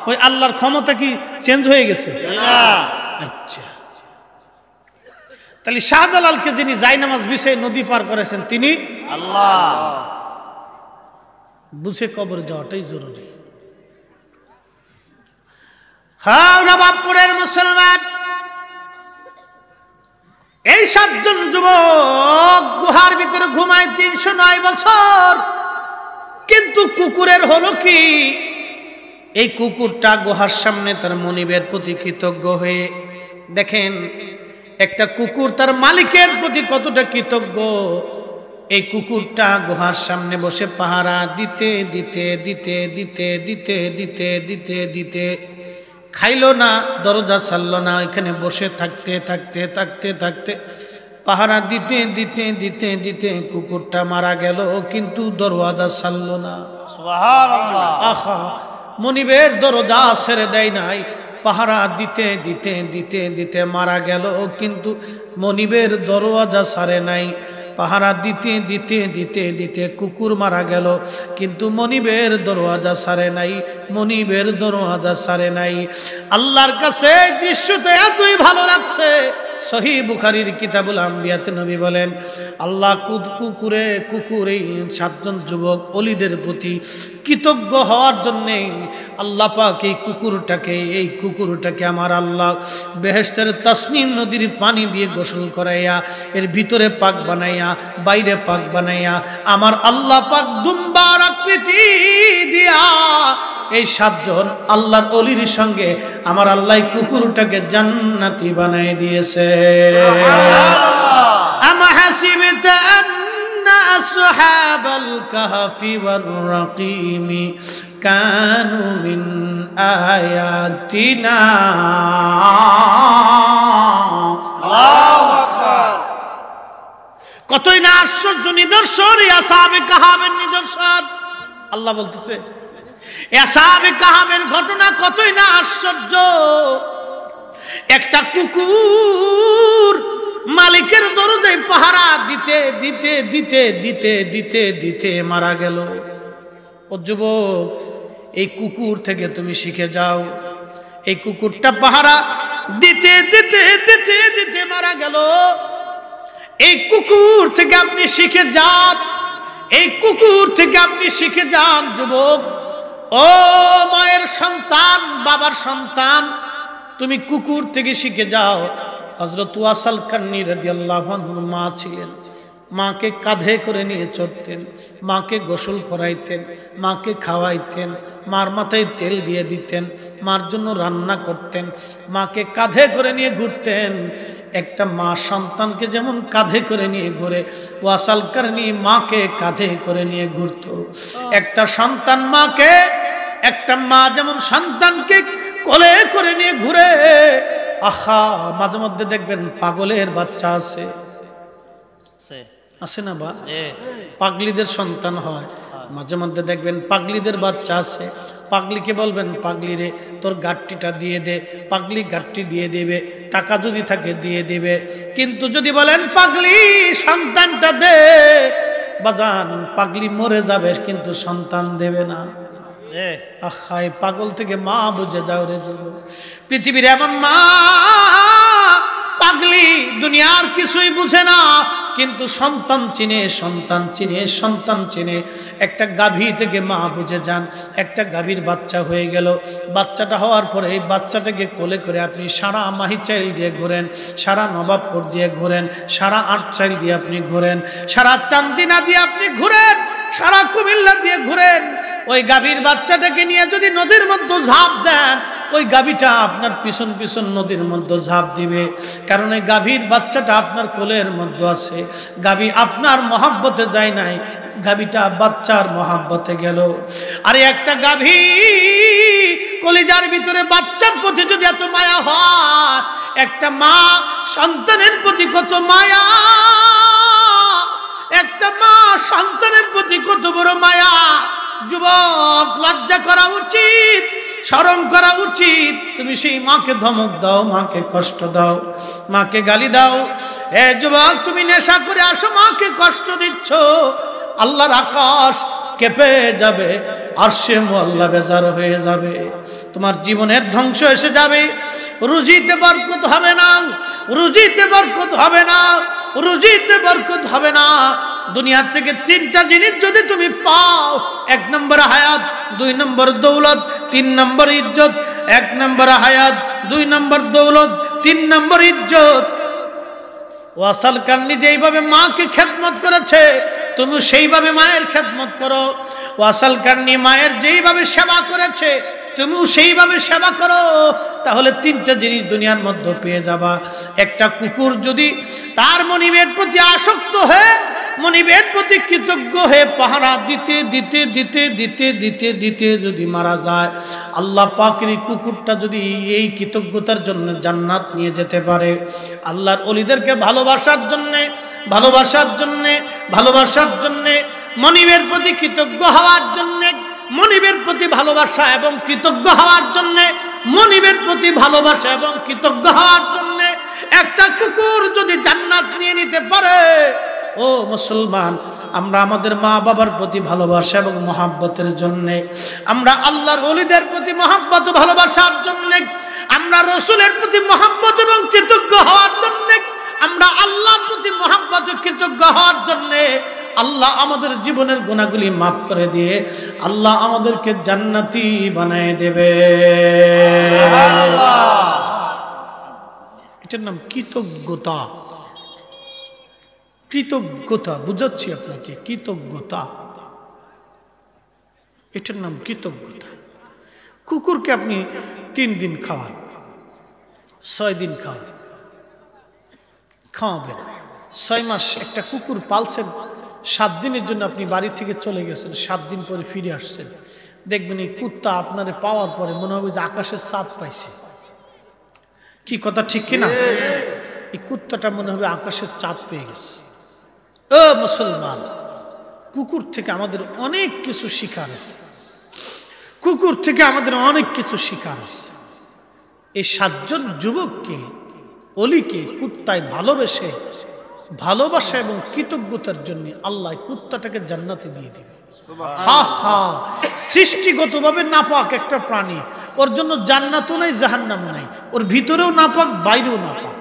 ওই আল্লাহর ক্ষমতা কি চেঞ্জ হয়ে গেছে? আচ্ছা, তাহলে শাহজালালকে যিনি জায়নামাজ বিছায় নদী পার করেছেন তিনি আল্লাহ। বুঝে কবরে যাওয়াটাই জরুরি। হ্যাঁ নবাবপুরের মুসলমান, এই 7 জন যুবক গুহার ভিতরে ঘুমায় 309 বছর। কিন্তু কুকুরের হলো কি, এই কুকুরটা গুহার সামনে তার মনিবের প্রতি কৃতজ্ঞ হয়ে, দেখেন একটা কুকুর তার মালিকের প্রতি কতটা কৃতজ্ঞ। এই কুকুরটা গুহার সামনে বসে পাহারা দিতে দিতে দিতে দিতে দিতে দিতে দিতে দিতে খাইলো না, দরজা ছাড়লো না, এখানে বসে থাকতে থাকতে থাকতে থাকতে পাহারা দিতে দিতে দিতে দিতে কুকুরটা মারা গেল, কিন্তু দরওয়াজা ছাড়লো না। সুবহানাল্লাহ। আহা, মনিবের দরজা ছেড়ে দেয় নাই, পাহারা দিতে দিতে দিতে দিতে মারা গেল, কিন্তু মনিবের দরওয়াজা ছাড়ে নাই। পাহারা দিতে দিতে দিতে দিতে কুকুর মারা গেল, কিন্তু মনিবের দরওয়াজা ছাড়ে নাই, মনিবের দরওয়াজা ছাড়ে নাই। আল্লাহর কাছে দৃশ্যটা এতই ভালো লাগছে, সহিহ বুখারীর কিতাবুল আম্বিয়াতে নবী বলেন আল্লাহ কুকুর এই 7 জন যুবক ওলিদের প্রতি কৃতজ্ঞ হওয়ার জন্যে আল্লাহ পাক এই কুকুরটাকে আমার আল্লাহ বেহেশতের তাসনিম নদীর পানি দিয়ে গোসল করাইয়া, এর ভিতরে পাক বানাইয়া, বাইরে পাক বানাইয়া, আমার আল্লাহ পাক দুম্বার আকৃতি দিয়া এই 7 জন আল্লাহর ওলির সঙ্গে আমার আল্লাহ কুকুরটাকে জান্নাতি বানাই দিয়েছে। আমা হাসিবতা আন্না আসহাবাল কাহফি ওয়ার রাকিমি কানু মিন আয়াতিনা। আল্লাহু আকবার। কতই না আশ্চর্য নিদর্শন আসহাবে কাহফের নিদর্শন। আল্লাহ বলতেছে আসহাবে কাহফের ঘটনা কতই না আশ্চর্য। একটা কুকুর মালিকের দরজায় পাহারা দিতে দিতে দিতে দিতে দিতে দিতে মারা গেল। ও যুবক, এই কুকুর থেকে তুমি শিখে যাও। এই কুকুরটা পাহারা দিতে দিতে দিতে দিতে মারা গেল, এই কুকুর থেকে আপনি শিখে যান, এই কুকুর থেকে আপনি শিখে যান। যুবক, ও মায়ের সন্তান, বাবার সন্তান, তুমি কুকুর থেকে শিখে যাও। হযরত ওয়াসাল কারনী রাদিয়াল্লাহু আনহু মা ছিলেন, মাকে কাঁধে করে নিয়ে চড়তেন, মাকে গোসল করাইতেন, মাকে খাওয়াইতেন, মার মাথায় তেল দিয়ে দিতেন, মার জন্য রান্না করতেন, মাকে কাঁধে করে নিয়ে ঘুরতেন। একটা মা সন্তানকে যেমন কাঁধে করে নিয়ে ঘুরে, ওয়াসাল কারনী মাকে কাঁধে করে নিয়ে ঘুরত। একটা সন্তান মাকে, একটা মা যেমন সন্তানকে কোলে করে নিয়ে ঘুরে। আহা, মাঝে মধ্যে দেখবেন পাগলের বাচ্চা আছে, আছে না বা পাগলিদের সন্তান হয়, মাঝে মধ্যে দেখবেন পাগলিদের বাচ্চা আছে। পাগলিকে বলবেন পাগলি রে তোর গাট্টিটা দিয়ে দে, পাগলি গাট্টি দিয়ে দেবে, টাকা যদি থাকে দিয়ে দেবে। কিন্তু যদি বলেন পাগলি সন্তানটা দে, বাজান পাগলি মরে যাবে কিন্তু সন্তান দেবে না। আহাই, পাগল থেকে মা বুঝে যাও রে যুবক। পৃথিবীর এমন মা পাগলি, দুনিয়ার কিছুই বুঝে না, কিন্তু সন্তান চিনে, সন্তান চিনে, সন্তান চিনে। একটা গাভী থেকে মা বুঝে যান, একটা গাভীর বাচ্চা হয়ে গেল। বাচ্চাটা হওয়ার পরে এই বাচ্চাটাকে কোলে করে আপনি সারা মাহিচাইল দিয়ে ঘোরেন, সারা নবাবপুর দিয়ে ঘোরেন, সারা আটচাইল দিয়ে আপনি ঘোরেন, সারা চান্দিনা দিয়ে আপনি ঘুরেন, সারা কুমিল্লা দিয়ে ঘুরেন। ওই গাভীর বাচ্চাটাকে নিয়ে যদি নদীর মধ্যে ঝাঁপ দেন, ওই গাভীটা আপনার পিছন পিছন নদীর মধ্যে ঝাঁপ দিবে। কারণ এই গাভীর বাচ্চাটা আপনার কোলের মধ্যে আছে। গাভী আপনার মহাব্বতে যায় নাই, গাভীটা বাচ্চার মহাব্বতে গেল। আরে একটা গাভী কলিজার ভিতরে বাচ্চার প্রতি যদি এত মায়া হয়, একটা মা সন্তানের প্রতি কত মায়া, একটা মা সন্তানের প্রতি কত বড় মায়া। যুবক, লজ্জা করা উচিত, শরম করা উচিত। তুমি সেই মাকে ধমক দাও, মাকে কষ্ট দাও, মাকে গালি দাও। এ যুবক, তুমি নেশা করে আসো, মাকে কষ্ট দিচ্ছ, আল্লাহর আকাশ কেঁপে যাবে, আরশে মুআল্লা বেজার হয়ে যাবে, তোমার জীবনের ধ্বংস এসে যাবে। রুজিতে বরকত হবে না, রুজিতে বরকত হবে না, রুজিতে বরকত হবে না। দুনিয়া থেকে তিনটা জিনিস যদি তুমি পাও, 1 নম্বর হায়াত, 2 নম্বর দৌলত, 3 নম্বর ইজ্জত। 1 নম্বর হায়াত, 2 নম্বর দৌলত, 3 নম্বর ইজ্জত। ওয়াসাল কারনি যেইভাবে মাকে খেদমত করেছে, তুমি সেইভাবে মায়ের খেদমত করো। ওয়াসাল কারনি মায়ের যেইভাবে সেবা করেছে, তুমিও সেইভাবে সেবা করো। তাহলে 3টা জিনিস দুনিয়ার মধ্যে পেয়ে যাবা। একটা কুকুর যদি তার মনিবের প্রতি আসক্ত হয়ে, মনিবের প্রতি কৃতজ্ঞ হয়ে পাহারা দিতে দিতে দিতে দিতে দিতে দিতে যদি মারা যায়, আল্লাহ পাকের কুকুরটা যদি এই কৃতজ্ঞতার জন্য জান্নাত নিয়ে যেতে পারে। আল্লাহর ওলিদেরকে ভালোবাসার জন্যে, ভালোবাসার জন্যে, ভালোবাসার জন্যে, মনিবের প্রতি কৃতজ্ঞ হওয়ার জন্যে, মনিবের প্রতি ভালোবাসা এবং কৃতজ্ঞ হওয়ার জন্যে, মনিবের প্রতি ভালোবাসা এবং কৃতজ্ঞ হওয়ার জন্যে একটা কুকুর যদি জান্নাত নিয়ে নিতে পারে, ও মুসলমান, আমরা আমাদের মা বাবার প্রতি ভালোবাসা এবং মহাব্বতের জন্যে, আমরা আল্লাহর ওলিদের প্রতি মহাব্বত ভালোবাসার জন্যে, আমরা রসুলের প্রতি মহাব্বত এবং কৃতজ্ঞ হওয়ার জন্যে, আমরা আল্লাহর প্রতি মহাব্বত কৃতজ্ঞ হওয়ার জন্যে, আল্লাহ আমাদের জীবনের গুনাহগুলি মাফ করে দিয়ে আল্লাহ আমাদেরকে জান্নাতি বানায় দেবে। এটার নাম কৃতজ্ঞতা। কৃতজ্ঞতা বুঝাচ্ছি আপনাকে, কৃতজ্ঞতা, এটার নাম কৃতজ্ঞতা। কুকুরকে আপনি 3 দিন খাওয়ান, 6 দিন খাওয়ান, খাওয়াবেন। 6 মাস একটা কুকুর পালছেন, 7 দিনের জন্য আপনি বাড়ি থেকে চলে গেছেন, 7 দিন পরে ফিরে আসছেন, দেখবেন এই কুত্তা আপনারে পাওয়ার পরে মনে হবে যে আকাশের চাঁদ পাইছে। কি কথা ঠিক কিনা? এই কুত্তাটা মনে হবে আকাশের চাঁদ পেয়ে গেছে। ও মুসলমান, কুকুর থেকে আমাদের অনেক কিছু শিখার আছে, কুকুর থেকে আমাদের অনেক কিছু শিখার আছে। এই 7 জন যুবককে, অলিকে কুত্তায় ভালোবেসে, ভালোবাসা এবং কৃতজ্ঞতার জন্য আল্লাহ কুত্তাটাকে জান্নাতে দিয়ে দিবে। হা হা, সৃষ্টিগতভাবে নাপাক একটা প্রাণী, ওর জন্য জান্নাতও নাই, জাহান্নামও নাই, ওর ভিতরেও নাপাক, বাইরেও নাপাক।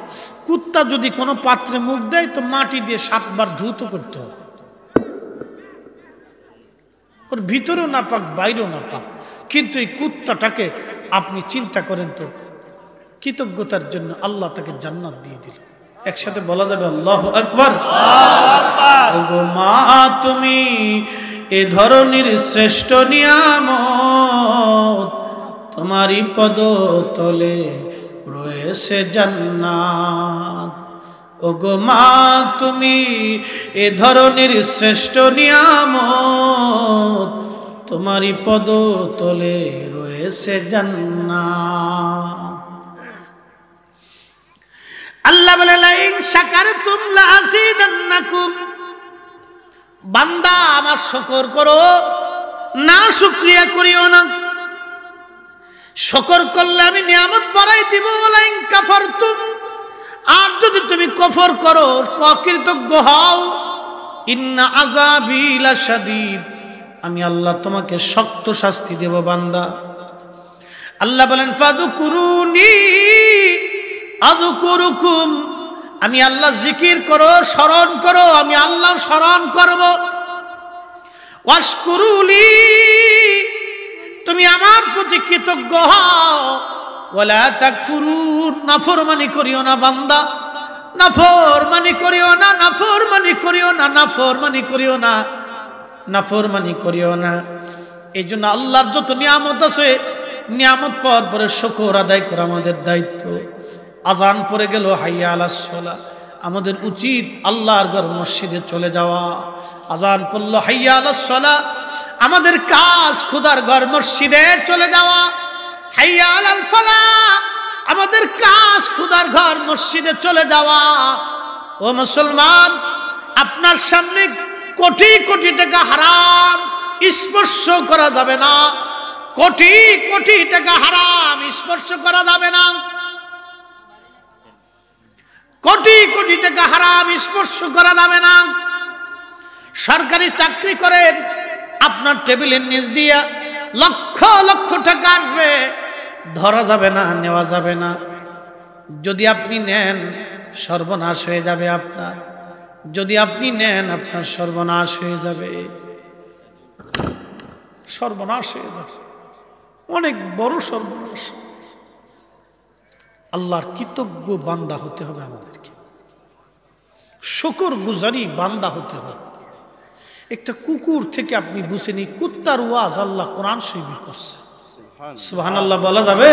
কুত্তা যদি কোনো পাত্রে মুখ দেয় তো মাটি দিয়ে 7 বার ধৌত করতে হবে, ওর ভিতরেও নাপাক, বাইরেও নাপাক। কিন্তু এই কুত্তাটাকে আপনি চিন্তা করেন তো, কৃতজ্ঞতার জন্য আল্লাহ তাকে জান্নাত দিয়ে দিল। একসাথে বলা যাবে আল্লাহু আকবার। ওগো মা, তুমি এ ধরনের শ্রেষ্ঠ নিয়ামত, তোমারই পদ তলে রয়েছে জান্নাত। ওগো মা, তুমি এ ধরনের শ্রেষ্ঠ নিয়ামত, তোমারই পদ তলে রয়েছে জান্নাত। আল্লাহ বলে, লাইন শাকারতুম লাযিদান্নাকুম, বান্দা আমার শুকর করো, না শুকরিয়া করিও না। শুকর করলে আমি নিয়ামত বাড়াই দিব। লাইন কাফারতুম, আর যদি তুমি কফর করো, অকৃতজ্ঞ হও, ইন্না আযাবি লাশাদীদ, আমি আল্লাহ তোমাকে শক্ত শাস্তি দেব বান্দা। আল্লাহ বলেন, ফাযকুরুনি আযকুরুকুম, আমি আল্লাহ জিকির করো, স্মরণ করো, আমি আল্লাহ স্মরণ করব। ওয়াশকুরুলি, তুমি আমার প্রতি কৃতজ্ঞ হও। ওয়ালা তাকফুরুন, নাফরমানি করিও না বান্দা, নাফরমানি করিও না, নাফরমানি করিও না, নাফরমানি করিও না, নাফরমানি করিও না। এই জন্য আল্লাহর যত নিয়ামত আছে, নিয়ামত পাওয়ার পরে শুকর আদায় করা আমাদের দায়িত্ব। আজান পড়ে গেল, হাইয়া আলাস সালাহ, আমাদের উচিত আল্লাহর ঘর মসজিদে চলে যাওয়া। আজান পড়ল, হাইয়া আলাস সালাহ, আমাদের কাজ খোদার ঘর মসজিদে চলে যাওয়া। হাইয়া আলাল ফালাহ, আমাদের কাজ খোদার ঘর মসজিদে চলে যাওয়া। ও মুসলমান, আপনার সামনে কোটি কোটি টাকা হারাম, স্পর্শ করা যাবে না। কোটি কোটি টাকা হারাম, স্পর্শ করা যাবে না। কোটি কোটি টাকা হারাম, স্পর্শ করা যাবে না। সরকারি চাকরি করেন, আপনার টেবিলের নিচ দিয়া লক্ষ লক্ষ টাকা আসবে, ধরা যাবে না, নেওয়া যাবে না। যদি আপনি নেন, সর্বনাশ হয়ে যাবে আপনার। যদি আপনি নেন, আপনার সর্বনাশ হয়ে যাবে, সর্বনাশ হয়ে যাবে, অনেক বড় সর্বনাশ। আল্লাহর কৃতজ্ঞ বান্দা হতে হবে আমাদেরকে, শুকরগুজারি বান্দা হতে হবে। একটা কুকুর থেকে আপনি বুঝেন, কুত্তার ওয়াজ আল্লাহ কোরআন শরীফে করছে। সুবহানাল্লাহ বলা যাবে?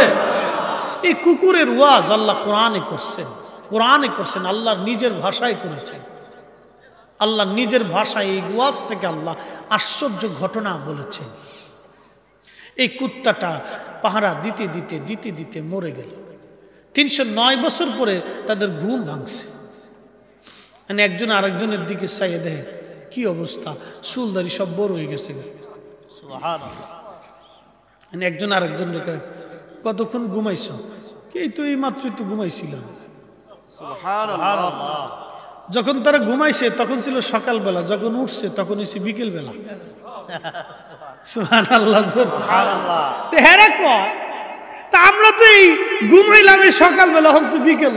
এই কুকুরের ওয়াজ আল্লাহ কোরআনে করছেন, কোরআনে করছেন, আল্লাহর নিজের ভাষায় করেছেন। আল্লাহ নিজের ভাষায় এই ওয়াজটাকে আল্লাহ আশ্চর্য ঘটনা বলেছেন। এই কুত্তাটা পাহারা দিতে দিতে দিতে দিতে মরে গেল। 309 বছর পরে তাদের ঘুম ভাঙছে। মানে একজন আরেকজনের দিকে চাইয়ে দেখে, কি অবস্থা, চুলদারি সব বড় হয়ে গেছে। মানে একজন আরেকজন রেখে, কতক্ষণ ঘুমাইছ? এই তো এই মাত্রই তো ঘুমাইছিলাম। যখন তারা ঘুমাইছে তখন ছিল সকালবেলা, যখন উঠছে তখন হচ্ছে বিকেল বেলা। সুবহানাল্লাহ, সুবহানাল্লাহ। তা আমরা তো এই ঘুমাইলাম এই সকালবেলা, হন তো বিকেল।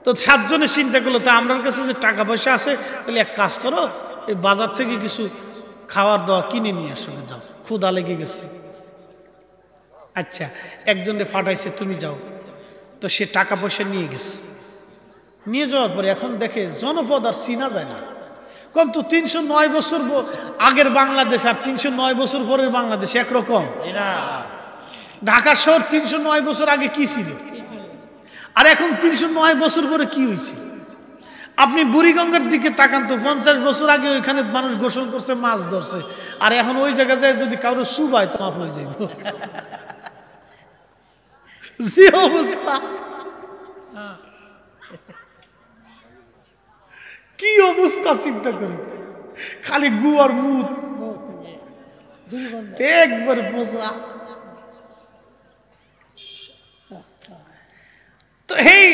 তো 7 জনে চিন্তা করলো, তা আমার কাছে যে টাকা পয়সা আছে, তাহলে এক কাজ করো, এই বাজার থেকে কিছু খাওয়ার দাওয়া কিনে নিয়ে আসো, যাও, ক্ষুধা লেগে গেছে। আচ্ছা, একজনে ফাটাইছে, তুমি যাও। তো সে টাকা পয়সা নিয়ে গেছে। নিয়ে যাওয়ার পরে এখন দেখে জনপদ আর চিনা যায় না। কিন্তু 309 বছর আগের বাংলাদেশ আর 309 বছর পরের বাংলাদেশ একরকম। ঢাকা শহর 309 বছর আগে কি ছিল, আর এখন 309 বছর পরে কি হয়েছে? আপনি বুড়িগঙ্গার দিকে তাকান তো, 50 বছর আগে ওইখানে মানুষ গোসল করছে, মাছ ধরছে, আর এখন ওই জায়গায় যায় যদি কারো সুবায় তো মাফ হয়ে যাবে। যে অবস্থা, কি অবস্থা চিন্তা করি, খালি গু আর মুত, একবারে পোষা। তো এই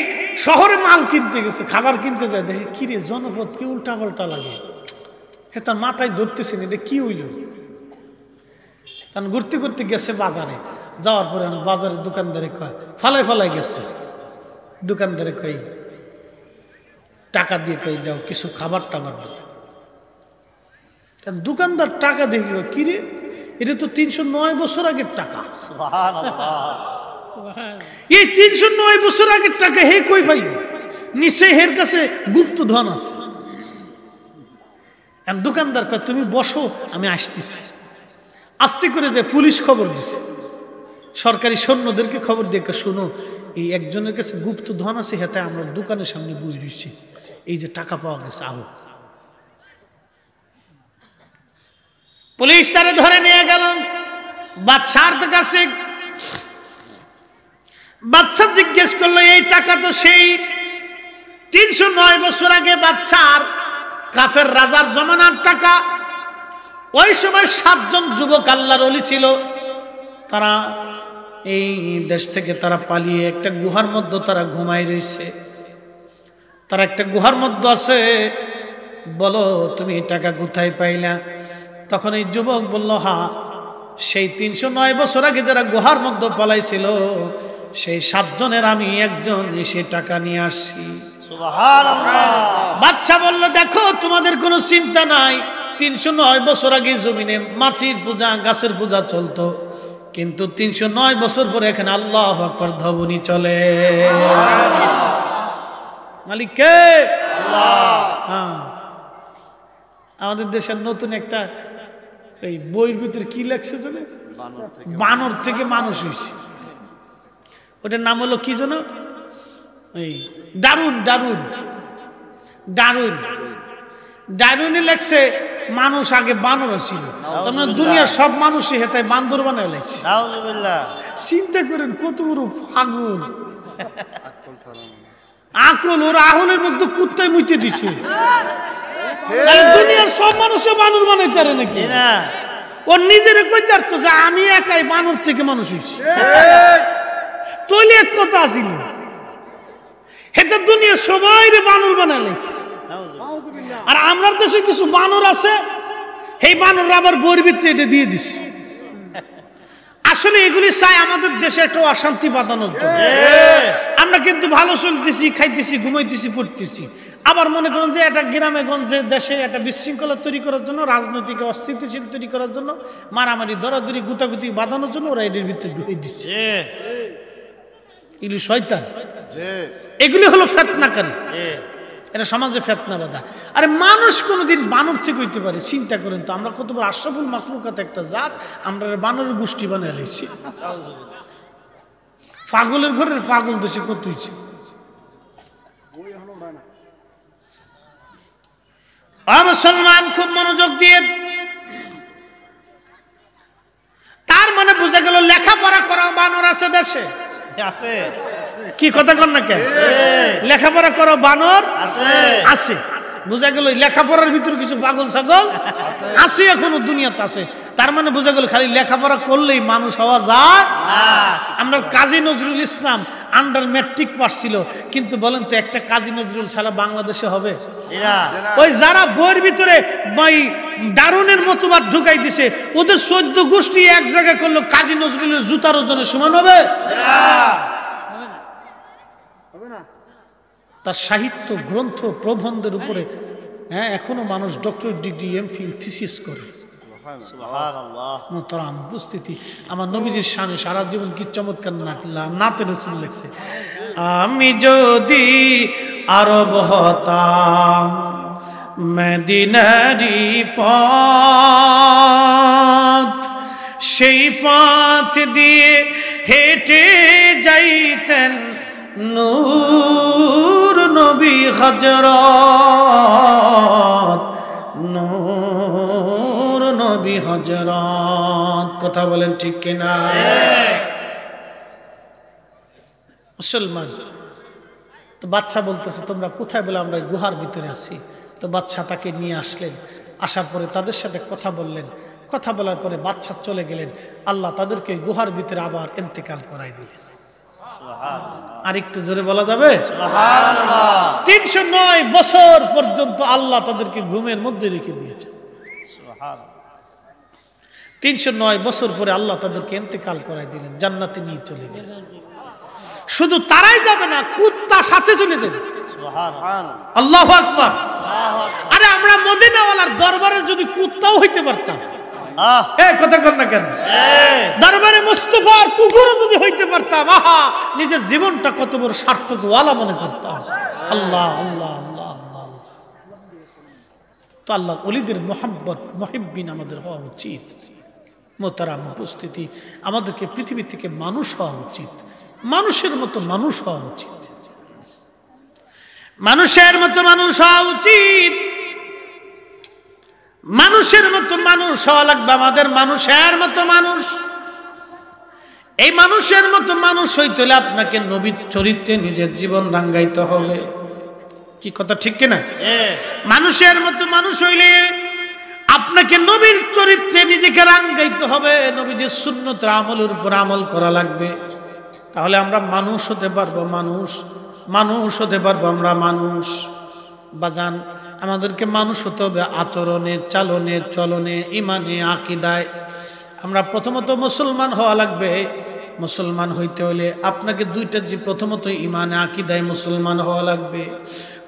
শহরে মাল কিনতে গেছে, খাবার কিনতে যায়, দেখে কিরে জনপদ কি উল্টা পাল্টা লাগে। হে তার মাথায় ধরতেছেন, এটা কি হইল। তখন ঘুরতে ঘুরতে গেছে বাজারে। যাওয়ার পরে বাজারের দোকানদারে কয়, ফালাই ফালাই গেছে। দোকানদারে কই, টাকা দিয়ে কই দাও, কিছু খাবার টাবার দাও। দোকানদার টাকা দেখি, কিরে এটা তো 309 বছর আগের টাকা। এই 309 বছর আগের টাকা হে কই পাইল? নিশ্চয় হের কাছে গুপ্ত ধন আছে। দোকানদার কয়, তুমি বসো, আমি আসতেছি। আস্তে করে যে পুলিশ খবর দিছে, সরকারি সৈন্যদেরকে খবর দিয়ে, শোনো এই একজনের কাছে গুপ্ত ধন আছে, হেতে আমরা দোকানের সামনে বুঝ দিচ্ছি, এই যে টাকা পাওয়া গেছে, আহো। পুলিশ তারে ধরে নিয়ে গেল বাদশার কাছে। বাদশা জিজ্ঞেস করলো, এই টাকা তো সেই 309 বছর আগে বাদশার কাফের রাজার জমানার টাকা। ওই সময় 7 জন যুবক আল্লাহর ওলি ছিল, তারা এই দেশ থেকে তারা পালিয়ে একটা গুহার মধ্যে তারা ঘুমাই রয়েছে। তারা একটা গুহার মধ্যে আছে। বলো তুমি এই টাকা কোথায় পাইলা? তখন এই যুবক বলল, হ্যাঁ, সেই 309 বছর আগে যারা গুহার মধ্যে পালাইছিল, সেই 7 জনের আমি একজন এসে টাকা নিয়ে আসছি। সুবহানাল্লাহ। বাচ্চা বলল, দেখো তোমাদের কোনো চিন্তা নাই, 309 বছর আগে জমিনে মাটির পূজা গাছের পূজা চলতো, কিন্তু 309 বছর পরে এখানে আল্লাহু আকবার ধ্বনি চলে। মালিক কে? আল্লাহ। হ্যাঁ, আমাদের দেশের নতুন একটা এই বইয়ের ভিতরে কি লেখছে জানে, বানর থেকে মানুষ হয়েছে, ওটার নাম হলো কি জানো, এই ডারউইন ডারউইন ডারউইন ডারউইনে লেখছে মানুষ আগে বানর ছিল, তোমরা দুনিয়ার সব মানুষই হেতায় বান্দর বানায় লেখছে। নাউজুবিল্লাহ। চিন্তা করেন কত বড় ফাগুন, আকল ওর আহলের মধ্যে কুত্তায় মুইতে দিছে। তাহলে দুনিয়ার সব মানুষে বানর বানাইতে পারে নাকি? জি না। ওর নিজের কইতে পারতো যে আমি একাই বানর থেকে মানুষ হইছি, তৈলে এক কথা আসিল, হেতে দুনিয়া সবাই রে বানর বানাইছে। আর আমরা দেশে কিছু বানর আছে, এই বানররা আবার বইয়ের ভিতরে এটা দিয়ে দিছে। আসলে এগুলি চাই আমাদের দেশে একটা অশান্তি বাঁধানোর জন্য। আমরা কিন্তু ভালো চলতেছি, খাইতেছি, ঘুমাইতেছি, পড়তেছি, আবার মনে করেন যে একটা গ্রামে গঞ্জে দেশে একটা বিশৃঙ্খলা তৈরি করার জন্য, রাজনৈতিক অস্থিতিশীল তৈরি করার জন্য, মারামারি দরাদরি গুতাগুতি বাঁধানোর জন্য ওরা এদের ভিতরে ঢুকে দিচ্ছে। এগুলি শয়তান, এগুলি হলো ফেতনাকারী, এটা সমাজে ফেতনা বাঁধা। আরে মানুষ কোনোদিন বানর থেকে হইতে পারে? চিন্তা করেন তো, আমরা কত বড় আশরাফুল মাখলুকাত একটা জাত, আমরা বানরের গোষ্ঠী বানিয়ে লেছি। পাগলের ঘরের পাগল দেশে কত হয়েছে। মুসলমান খুব মনোযোগ দিয়ে, তার মানে বোঝা গেল লেখাপড়া করা বানর আছে দেশে, আছে। কি কথা কন না কেন? লেখাপড়া করো বানর আছে। আছে, বোঝা গেল লেখাপড়ার ভিতরে কিছু পাগল ছাগল আছে, এখনো দুনিয়াতে আছে। তার মানে বোঝা গেল খালি লেখাপড়া করলেই মানুষ হওয়া যায়। আমরা Kazi Nazrul Islam under matric pass ছিল, কিন্তু বলেন তো একটা কাজী নজরুল সারা বাংলাদেশে হবে? ওই যারা বইয়ের ভিতরে দারুণের মতবাদ ঢুকাই দিছে, ওদের 14 গোষ্ঠী এক জায়গায় করলো, কাজী নজরুলের জুতার ওজনে সমান হবে? তার সাহিত্য গ্রন্থ প্রবন্ধের উপরে হ্যাঁ এখনো মানুষ ডক্টরেট ডিগ্রি, এমফিল, থিসিস করে। মোহতারাম উপস্থিতি, আমার নবীজির শানে সারা জীবন কি চমৎকার নাতে রাসূল লেখছে, আমি যদি আরব হতাম মদিনারি পথ, সেই পথ দিয়ে হেঁটে যাইতেন নূর নবী হযরত, নূর নবী হযরত। কথা বলেন ঠিক কিনা? মুসলমান তো বাদশা বলতেছে তোমরা কোথায়? বলে আমরা গুহার ভিতরে আছি। তো বাদশা তাকে নিয়ে আসলেন, আসার পরে তাদের সাথে কথা বললেন, কথা বলার পরে বাদশা চলে গেলেন। আল্লাহ তাদেরকে গুহার ভিতরে আবার ইন্তেকাল করাই দিলেন। আর একটু জোরে বলা যাবে? 309 বছর পর্যন্ত আল্লাহ তাদেরকে ঘুমের মধ্যে রেখে দিয়েছে। 309 বছর পরে আল্লাহ তাদেরকে ইন্তেকাল করাই দিলেন, জান্নাতে নিয়ে চলে গেলেন। শুধু তারাই যাবে না, কুত্তা সাথে চলে যাবে। আল্লাহু আকবার। আরে আমরা মদিনাওয়ালার দরবারে যদি কুত্তাও হইতে পারতাম, কথা কর না কেন? দরবারে মুস্তাফার কুকুরও যদি হইতে পারতাম, আহা নিজের জীবনটা কত বড় সার্থক ওয়ালা মনে করতাম। আল্লাহ আল্লাহ আল্লাহ আল্লাহ। তো আল্লাহ ওলিদের মোহাব্বত মুহিব্বিন আমাদের হওয়া উচিত। মোহতারাম উপস্থিতি, আমাদেরকে পৃথিবী থেকে মানুষ হওয়া উচিত, মানুষের মতো মানুষ হওয়া উচিত, মানুষের মতো মানুষ হওয়া উচিত, মানুষের মতো মানুষ হওয়া লাগবে আমাদের, মানুষের মতো মানুষ। এই মানুষের মতো মানুষ হইতে হলে আপনাকে নবীর চরিত্রে নিজের জীবন রাঙ্গাইতে হবে। কি কথা ঠিক কিনা? মানুষের মতো মানুষ হইলে আপনাকে নবীর চরিত্রে নিজেকে রাঙ্গাইতে হবে, নবীজির সুন্নতের আমলের উপর আমল করা লাগবে। তাহলে আমরা মানুষ হতে পারবো, মানুষ মানুষ হতে পারবো আমরা মানুষ। বাজান, আমাদেরকে মানুষ হতে হবে আচরণে, চালনে, চলনে, ইমানে, আকীদায়। আমরা প্রথমত মুসলমান হওয়া লাগবে, মুসলমান হইতে হলে আপনাকে দুইটা যে প্রথমত ইমানে আকীদায় মুসলমান হওয়া লাগবে।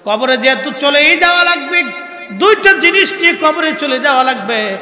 কবরে যেহেতু চলেই যাওয়া লাগবে, দুইটা জিনিস নিয়ে কবরে চলে যাওয়া লাগবে।